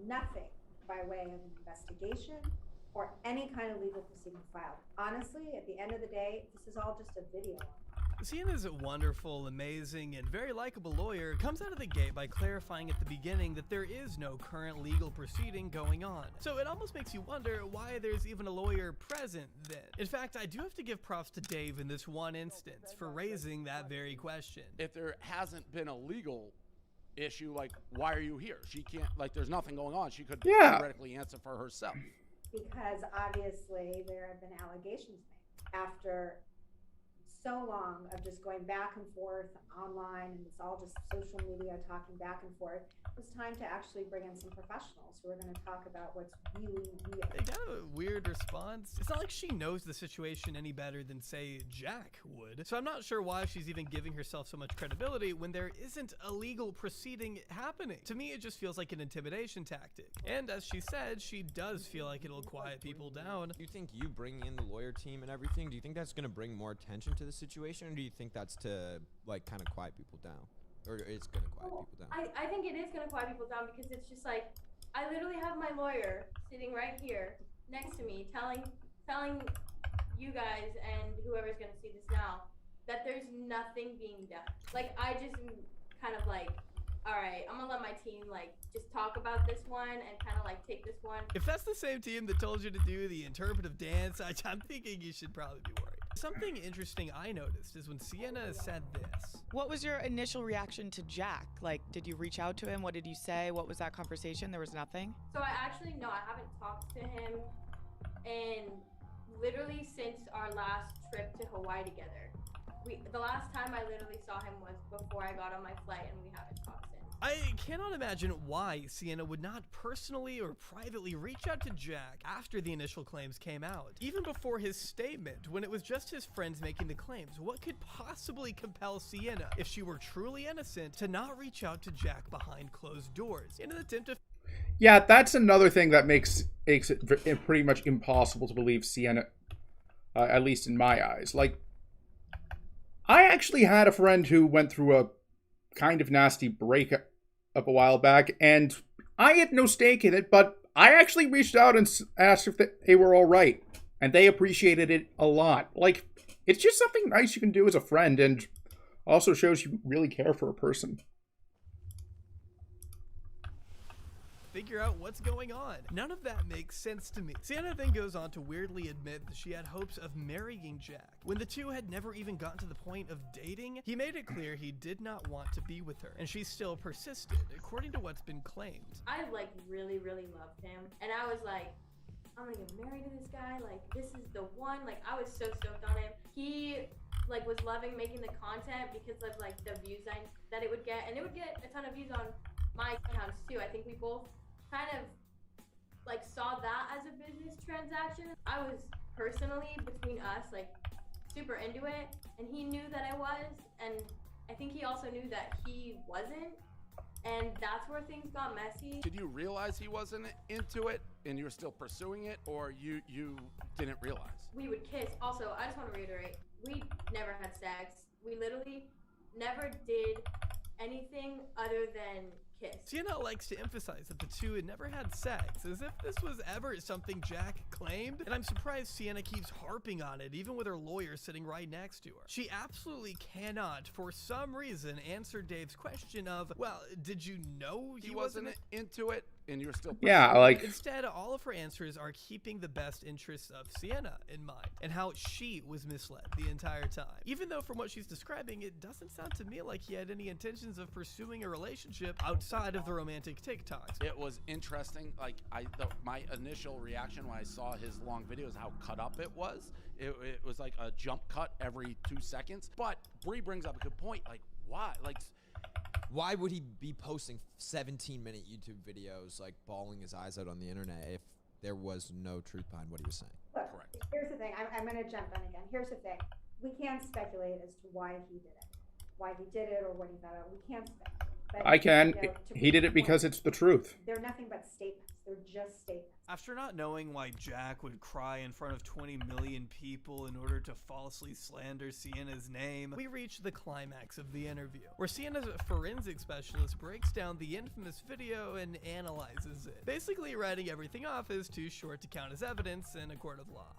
Nothing by way of investigation or any kind of legal proceeding filed. Honestly, at the end of the day, this is all just a video. Sienna's wonderful, amazing, and very likable lawyer comes out of the gate by clarifying at the beginning that there is no current legal proceeding going on. So it almost makes you wonder why there's even a lawyer present then. In fact, I do have to give props to Dave in this one instance for raising that very question. If there hasn't been a legal issue, like, why are you here? She can't, like, there's nothing going on. She could theoretically answer for herself. Because obviously there have been allegations made after so long of just going back and forth online, and it's all just social media talking back and forth. It was time to actually bring in some professionals who are going to talk about what's really real. Kind of a weird response. It's not like she knows the situation any better than, say, Jack would. So I'm not sure why she's even giving herself so much credibility when there isn't a legal proceeding happening. To me, it just feels like an intimidation tactic. And as she said, she does feel like it'll quiet people down. Do you think you bringing in the lawyer team and everything, do you think that's going to bring more attention to the situation, or do you think that's to, like, kind of quiet people down? Or it's going to quiet people down? I think it is going to quiet people down, because it's just like, I literally have my lawyer sitting right here next to me telling you guys and whoever's going to see this now that there's nothing being done. Like, I just kind of like, all right, I'm going to let my team like just talk about this one and kind of like take this one. If that's the same team that told you to do the interpretive dance, I'm thinking you should probably be worried. Something interesting I noticed is when Sienna said this. What was your initial reaction to Jack? Like, did you reach out to him? What did you say? What was that conversation? There was nothing? So I haven't talked to him in literally since our last trip to Hawaii together. The last time I literally saw him was before I got on my flight, and we haven't talked since. I cannot imagine why Sienna would not personally or privately reach out to Jack after the initial claims came out. Even before his statement, when it was just his friends making the claims, what could possibly compel Sienna, if she were truly innocent, to not reach out to Jack behind closed doors in an attempt to... Yeah, that's another thing that makes it pretty much impossible to believe Sienna, at least in my eyes. Like, I actually had a friend who went through a kind of nasty breakup a while back, and I had no stake in it, but I actually reached out and asked if they were all right, and they appreciated it a lot. Like, it's just something nice you can do as a friend, and also shows you really care for a person. Figure out what's going on. None of that makes sense to me. Sienna then goes on to weirdly admit that she had hopes of marrying Jack. When the two had never even gotten to the point of dating, he made it clear he did not want to be with her, and she still persisted, according to what's been claimed. I really loved him, and I was like, I'm gonna get married to this guy, like this is the one. Like, I was so stoked on him. He was loving making the content because of the views that it would get, and it would get a ton of views on my accounts too. I think we both kind of saw that as a business transaction. I was personally, between us, super into it, and he knew that I was, and I think he also knew that he wasn't, and that's where things got messy. Did you realize he wasn't into it and you were still pursuing it, or you didn't realize? We would kiss. Also, I just want to reiterate, we never had sex. We literally never did anything other than kiss. Sienna likes to emphasize that the two had never had sex, as if this was ever something Jack claimed, and I'm surprised Sienna keeps harping on it, even with her lawyer sitting right next to her. She absolutely cannot, for some reason, answer Dave's question of, well, did you know he wasn't into it and you're still Instead, all of her answers are keeping the best interests of Sienna in mind, and how she was misled the entire time. Even though from what she's describing, it doesn't sound to me like he had any intentions of pursuing a relationship outside of the romantic TikToks. It was interesting. My initial reaction when I saw his long videos, how cut up it was. It was like a jump cut every 2 seconds. But Bree brings up a good point. Why? Why would he be posting 17-minute YouTube videos, bawling his eyes out on the internet, if there was no truth behind what he was saying? Look, correct. Here's the thing. I'm going to jump in again. Here's the thing. We can't speculate as to why he did it. Why he did it or what he thought of it. We can't speculate. But, I can. He did it because it's the truth. They're nothing but statements. They're just statements. After not knowing why Jack would cry in front of 20 million people in order to falsely slander Sienna's name, we reach the climax of the interview, where Sienna's forensic specialist breaks down the infamous video and analyzes it, basically writing everything off as too short to count as evidence in a court of law.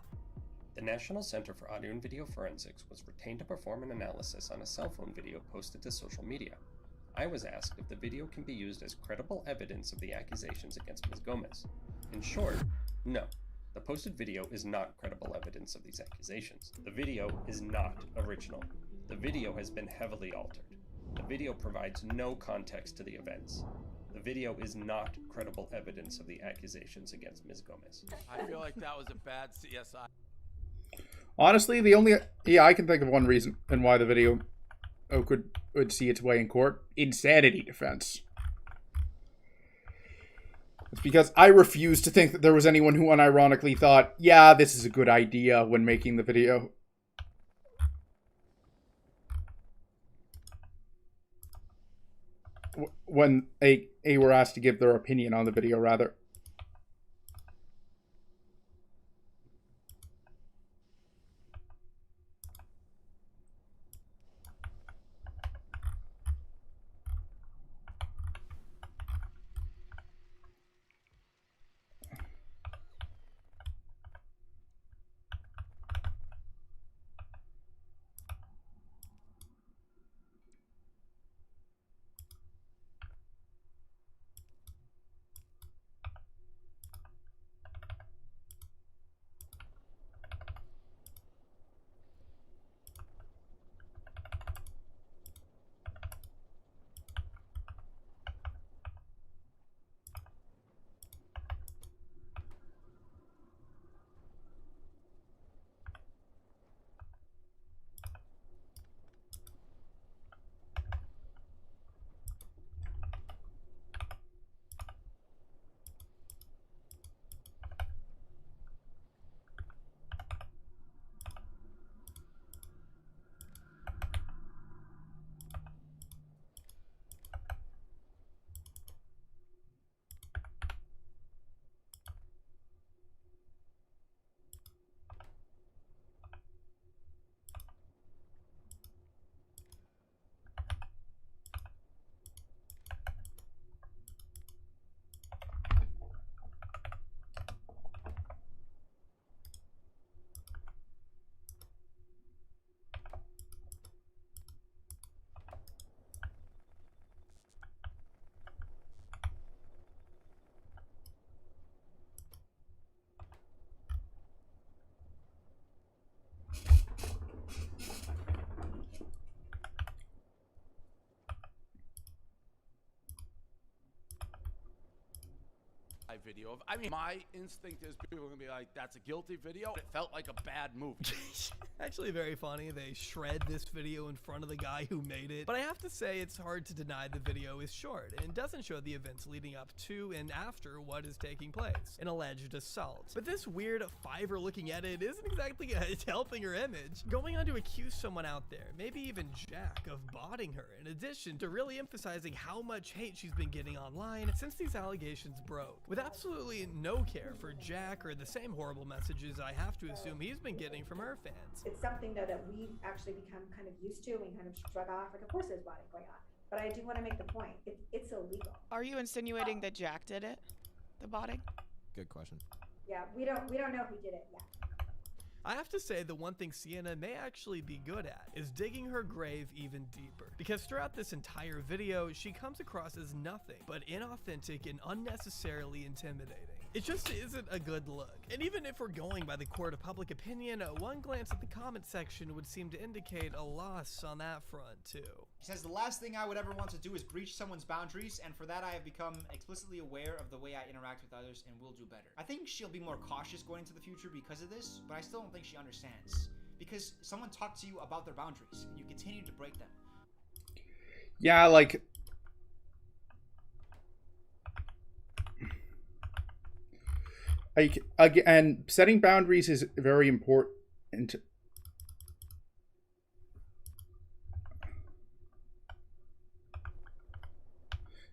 The National Center for Audio and Video Forensics was retained to perform an analysis on a cell phone video posted to social media. I was asked if the video can be used as credible evidence of the accusations against Ms. Gomez. In short, no. The posted video is not credible evidence of these accusations. The video is not original. The video has been heavily altered. The video provides no context to the events. The video is not credible evidence of the accusations against Ms. Gomez. I feel like that was a bad CSI. Honestly, I can think of one reason and why the video would see its way in court. Insanity defense. It's because I refuse to think that there was anyone who unironically thought, yeah, this is a good idea when making the video. When they were asked to give their opinion on the video, rather. video. I mean, my instinct is people are gonna be like, that's a guilty video. It felt like a bad movie. Actually very funny. They shred this video in front of the guy who made it. But I have to say it's hard to deny the video is short and doesn't show the events leading up to and after what is taking place, an alleged assault. But this weird Fiverr looking edit isn't exactly helping her image. Going on to accuse someone out there, maybe even Jack, of botting her, in addition to really emphasizing how much hate she's been getting online since these allegations broke, with absolutely no care for Jack or the same horrible messages I have to assume he's been getting from her fans. It's something though that we've actually become kind of used to and kind of shrug off, like of course there's botting going on. But I do want to make the point, it's illegal. Are you insinuating that Jack did it? The botting? Good question. Yeah, we don't know who did it yet. I have to say the one thing Sienna may actually be good at is digging her grave even deeper, because throughout this entire video she comes across as nothing but inauthentic and unnecessarily intimidating. It just isn't a good look. And even if we're going by the court of public opinion, one glance at the comment section would seem to indicate a loss on that front too. She says, the last thing I would ever want to do is breach someone's boundaries, and for that I have become explicitly aware of the way I interact with others and will do better. I think she'll be more cautious going into the future because of this, but I still don't think she understands. Because someone talked to you about their boundaries, and you continue to break them. Yeah, like... Again, setting boundaries is very important.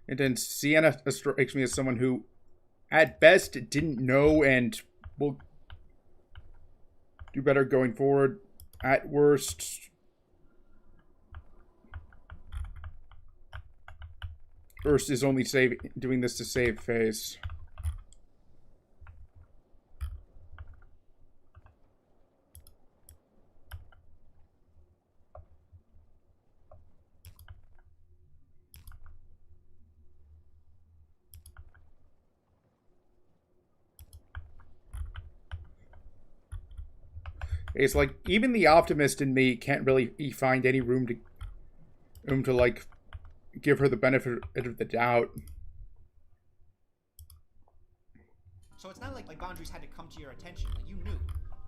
And then Sienna strikes me as someone who, at best, didn't know and will do better going forward. At worst, is only doing this to save face. It's like, even the optimist in me can't really find any room to like, give her the benefit of the doubt. So it's not like boundaries had to come to your attention. Like, you knew.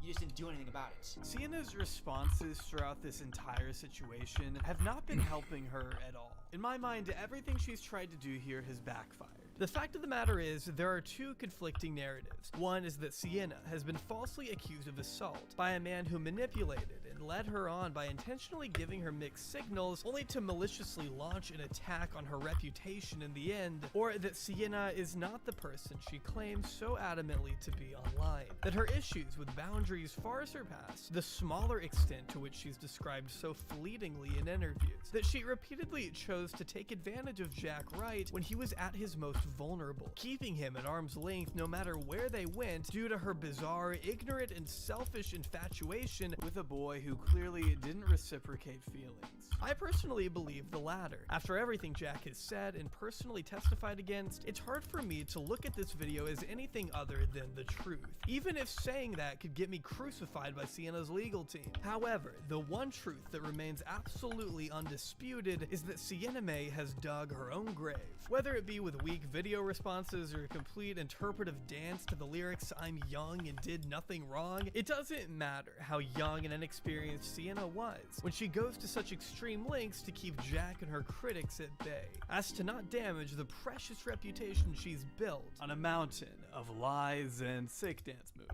You just didn't do anything about it. Sienna's responses throughout this entire situation have not been helping her at all. In my mind, everything she's tried to do here has backfired. The fact of the matter is, there are two conflicting narratives. One is that Sienna has been falsely accused of assault by a man who manipulated and led her on by intentionally giving her mixed signals, only to maliciously launch an attack on her reputation in the end, or that Sienna is not the person she claims so adamantly to be online, that her issues with boundaries far surpass the smaller extent to which she's described so fleetingly in interviews, that she repeatedly chose to take advantage of Jack Wright when he was at his most vulnerable, keeping him at arm's length no matter where they went due to her bizarre, ignorant, and selfish infatuation with a boy who clearly didn't reciprocate feelings. I personally believe the latter. After everything Jack has said and personally testified against, it's hard for me to look at this video as anything other than the truth, even if saying that could get me crucified by Sienna's legal team. However, the one truth that remains absolutely undisputed is that Sienna May has dug her own grave. Whether it be with weak video responses or a complete interpretive dance to the lyrics "I'm young and did nothing wrong," it doesn't matter how young and inexperienced Sienna was when she goes to such extreme lengths to keep Jack and her critics at bay, as to not damage the precious reputation she's built on a mountain of lies and sick dance moves.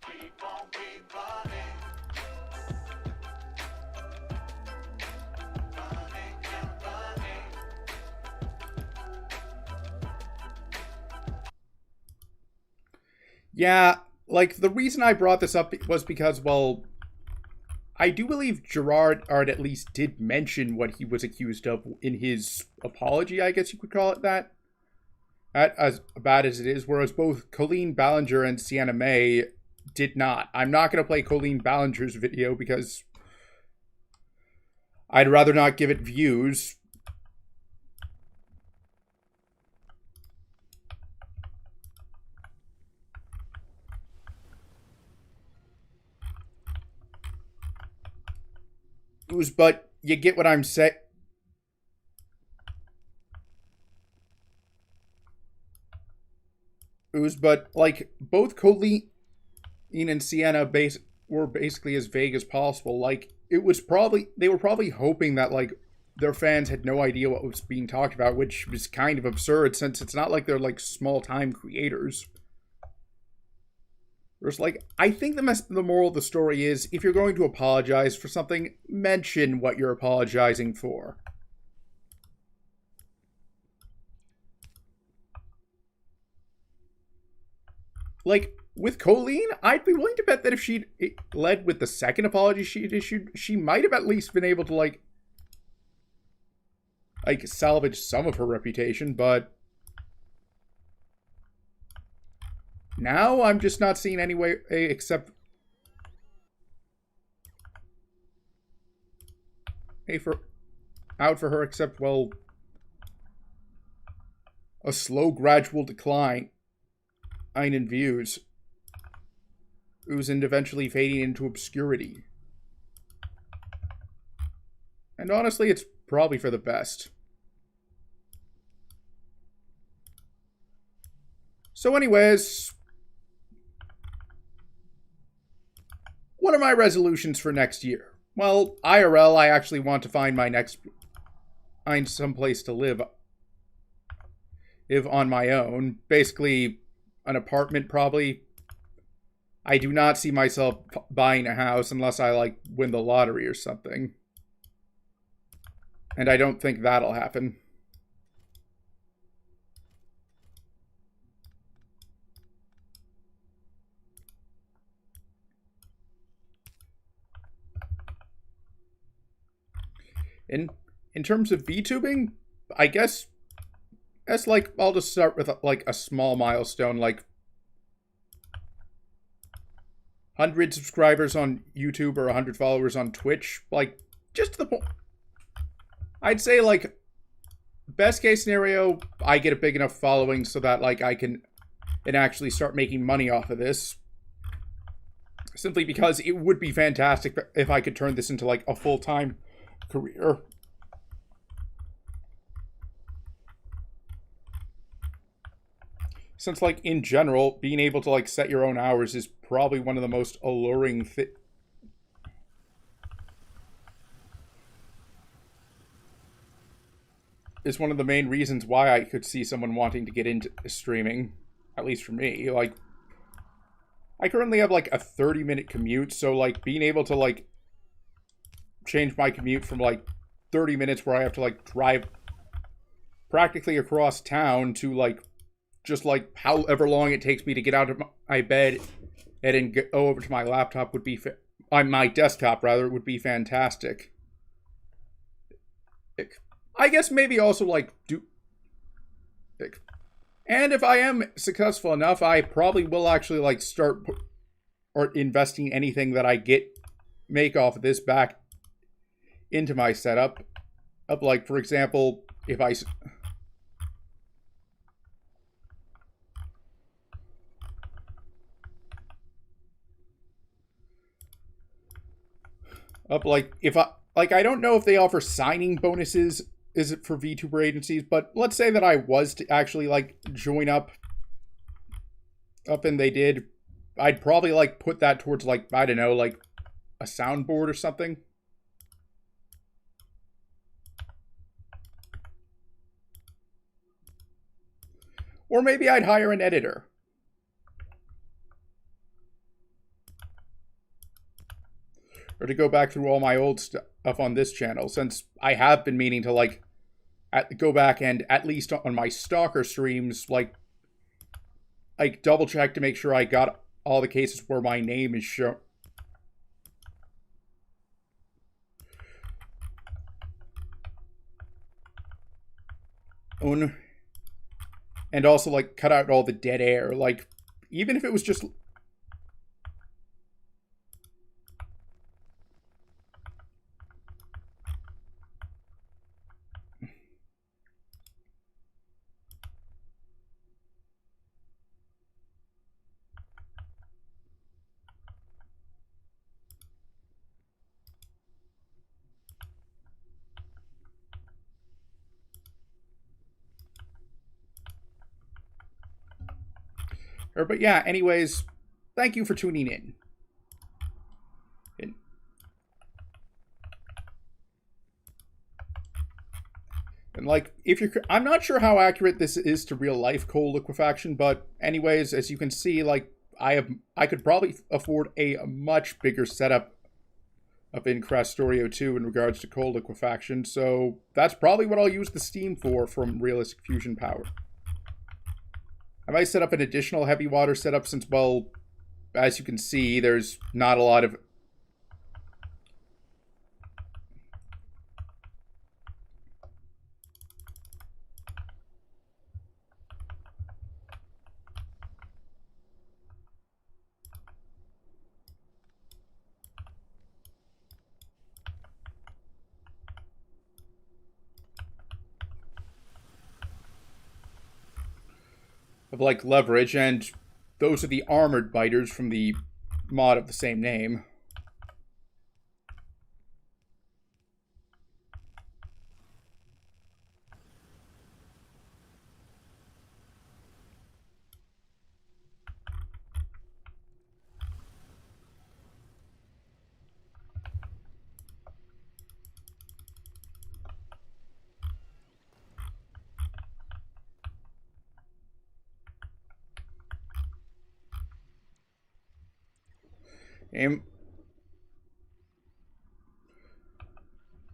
Keep on, keep running. Yeah, like, the reason I brought this up was because, well, I do believe Gerard at least did mention what he was accused of in his apology, I guess you could call it that. As bad as it is, whereas both Colleen Ballinger and Sienna May did not. I'm not going to play Colleen Ballinger's video because I'd rather not give it views. But you get what I'm saying. But like both Colleen and Sienna were basically as vague as possible. Like it was they were probably hoping that like their fans had no idea what was being talked about, which was kind of absurd since it's not like they're like small time creators. There's like I think the moral of the story is if you're going to apologize for something, mention what you're apologizing for. Like, with Colleen, I'd be willing to bet that if she'd led with the second apology she'd issued, she might have at least been able to, like salvage some of her reputation, but now I'm just not seeing any way except out for her except, well, a slow, gradual decline in views, and eventually fading into obscurity. And honestly, it's probably for the best. So anyways, what are my resolutions for next year? Well, IRL, I actually want to find some place to live on my own. Basically, an apartment, probably. I do not see myself buying a house unless I, like, win the lottery or something. And I don't think that'll happen. In terms of VTubing, I guess that's like I'll just start with like a small milestone, like 100 subscribers on YouTube or 100 followers on Twitch. Like, just to the point. I'd say, like, best case scenario, I get a big enough following so that, like, I can actually start making money off of this. Simply because it would be fantastic if I could turn this into, like, a full-time career. Since, like, in general, being able to, like, set your own hours is probably one of the most alluring is one of the main reasons why I could see someone wanting to get into streaming. At least for me. Like, I currently have, like, a 30-minute commute, so, like, being able to, like, change my commute from, like, 30 minutes where I have to, like, drive practically across town to, like, just, like, however long it takes me to get out of my bed and then go over to my laptop would be... my desktop, rather, would be fantastic. I guess maybe also, like, and if I am successful enough, I probably will actually, like, start or investing anything that I make off of this back into my setup. Like, for example, if I... I don't know if they offer signing bonuses, is it for VTuber agencies, but let's say that I was to actually, like, join up and they did, I'd probably, like, put that towards, like, I don't know, like, a soundboard or something. Or maybe I'd hire an editor. Or to go back through all my old stuff on this channel, since I have been meaning to, like, go back and, at least on my Stalker streams, like double check to make sure I got all the cases where my name is shown. And also, like, cut out all the dead air. Like, even if it was just... But yeah, anyways, thank you for tuning in. And like, if you're, I'm not sure how accurate this is to real life coal liquefaction, but anyways, as you can see, like, I could probably afford a much bigger setup up in Factorio 2 in regards to coal liquefaction, so that's probably what I'll use the steam for from realistic fusion power. I might set up an additional heavy water setup since, well, as you can see, there's not a lot of like leverage, and those are the armored biters from the mod of the same name.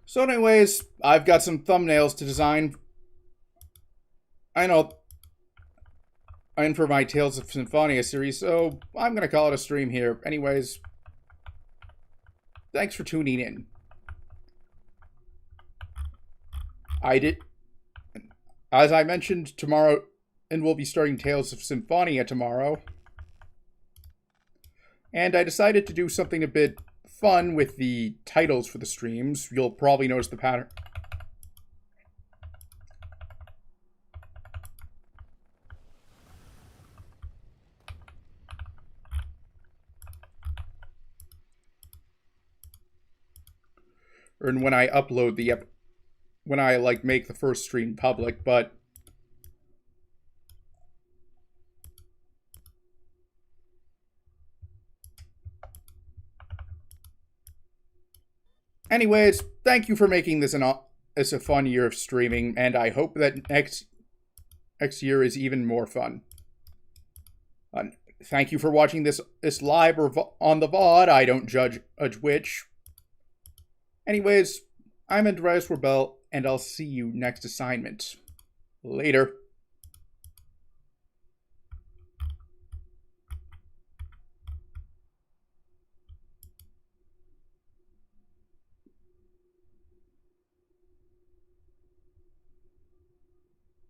So anyways, I've got some thumbnails to design. I know. And for my Tales of Symphonia series, so I'm going to call it a stream here. Anyways, thanks for tuning in. As I mentioned, tomorrow, and we'll be starting Tales of Symphonia tomorrow. And I decided to do something a bit fun with the titles for the streams. You'll probably notice the pattern. And when I upload when I like make the first stream public, but anyways, thank you for making this a fun year of streaming, and I hope that next year is even more fun. Thank you for watching this live or on the VOD. I don't judge which. Anyways, I'm Andreas Rebel, and I'll see you next assignment. Later.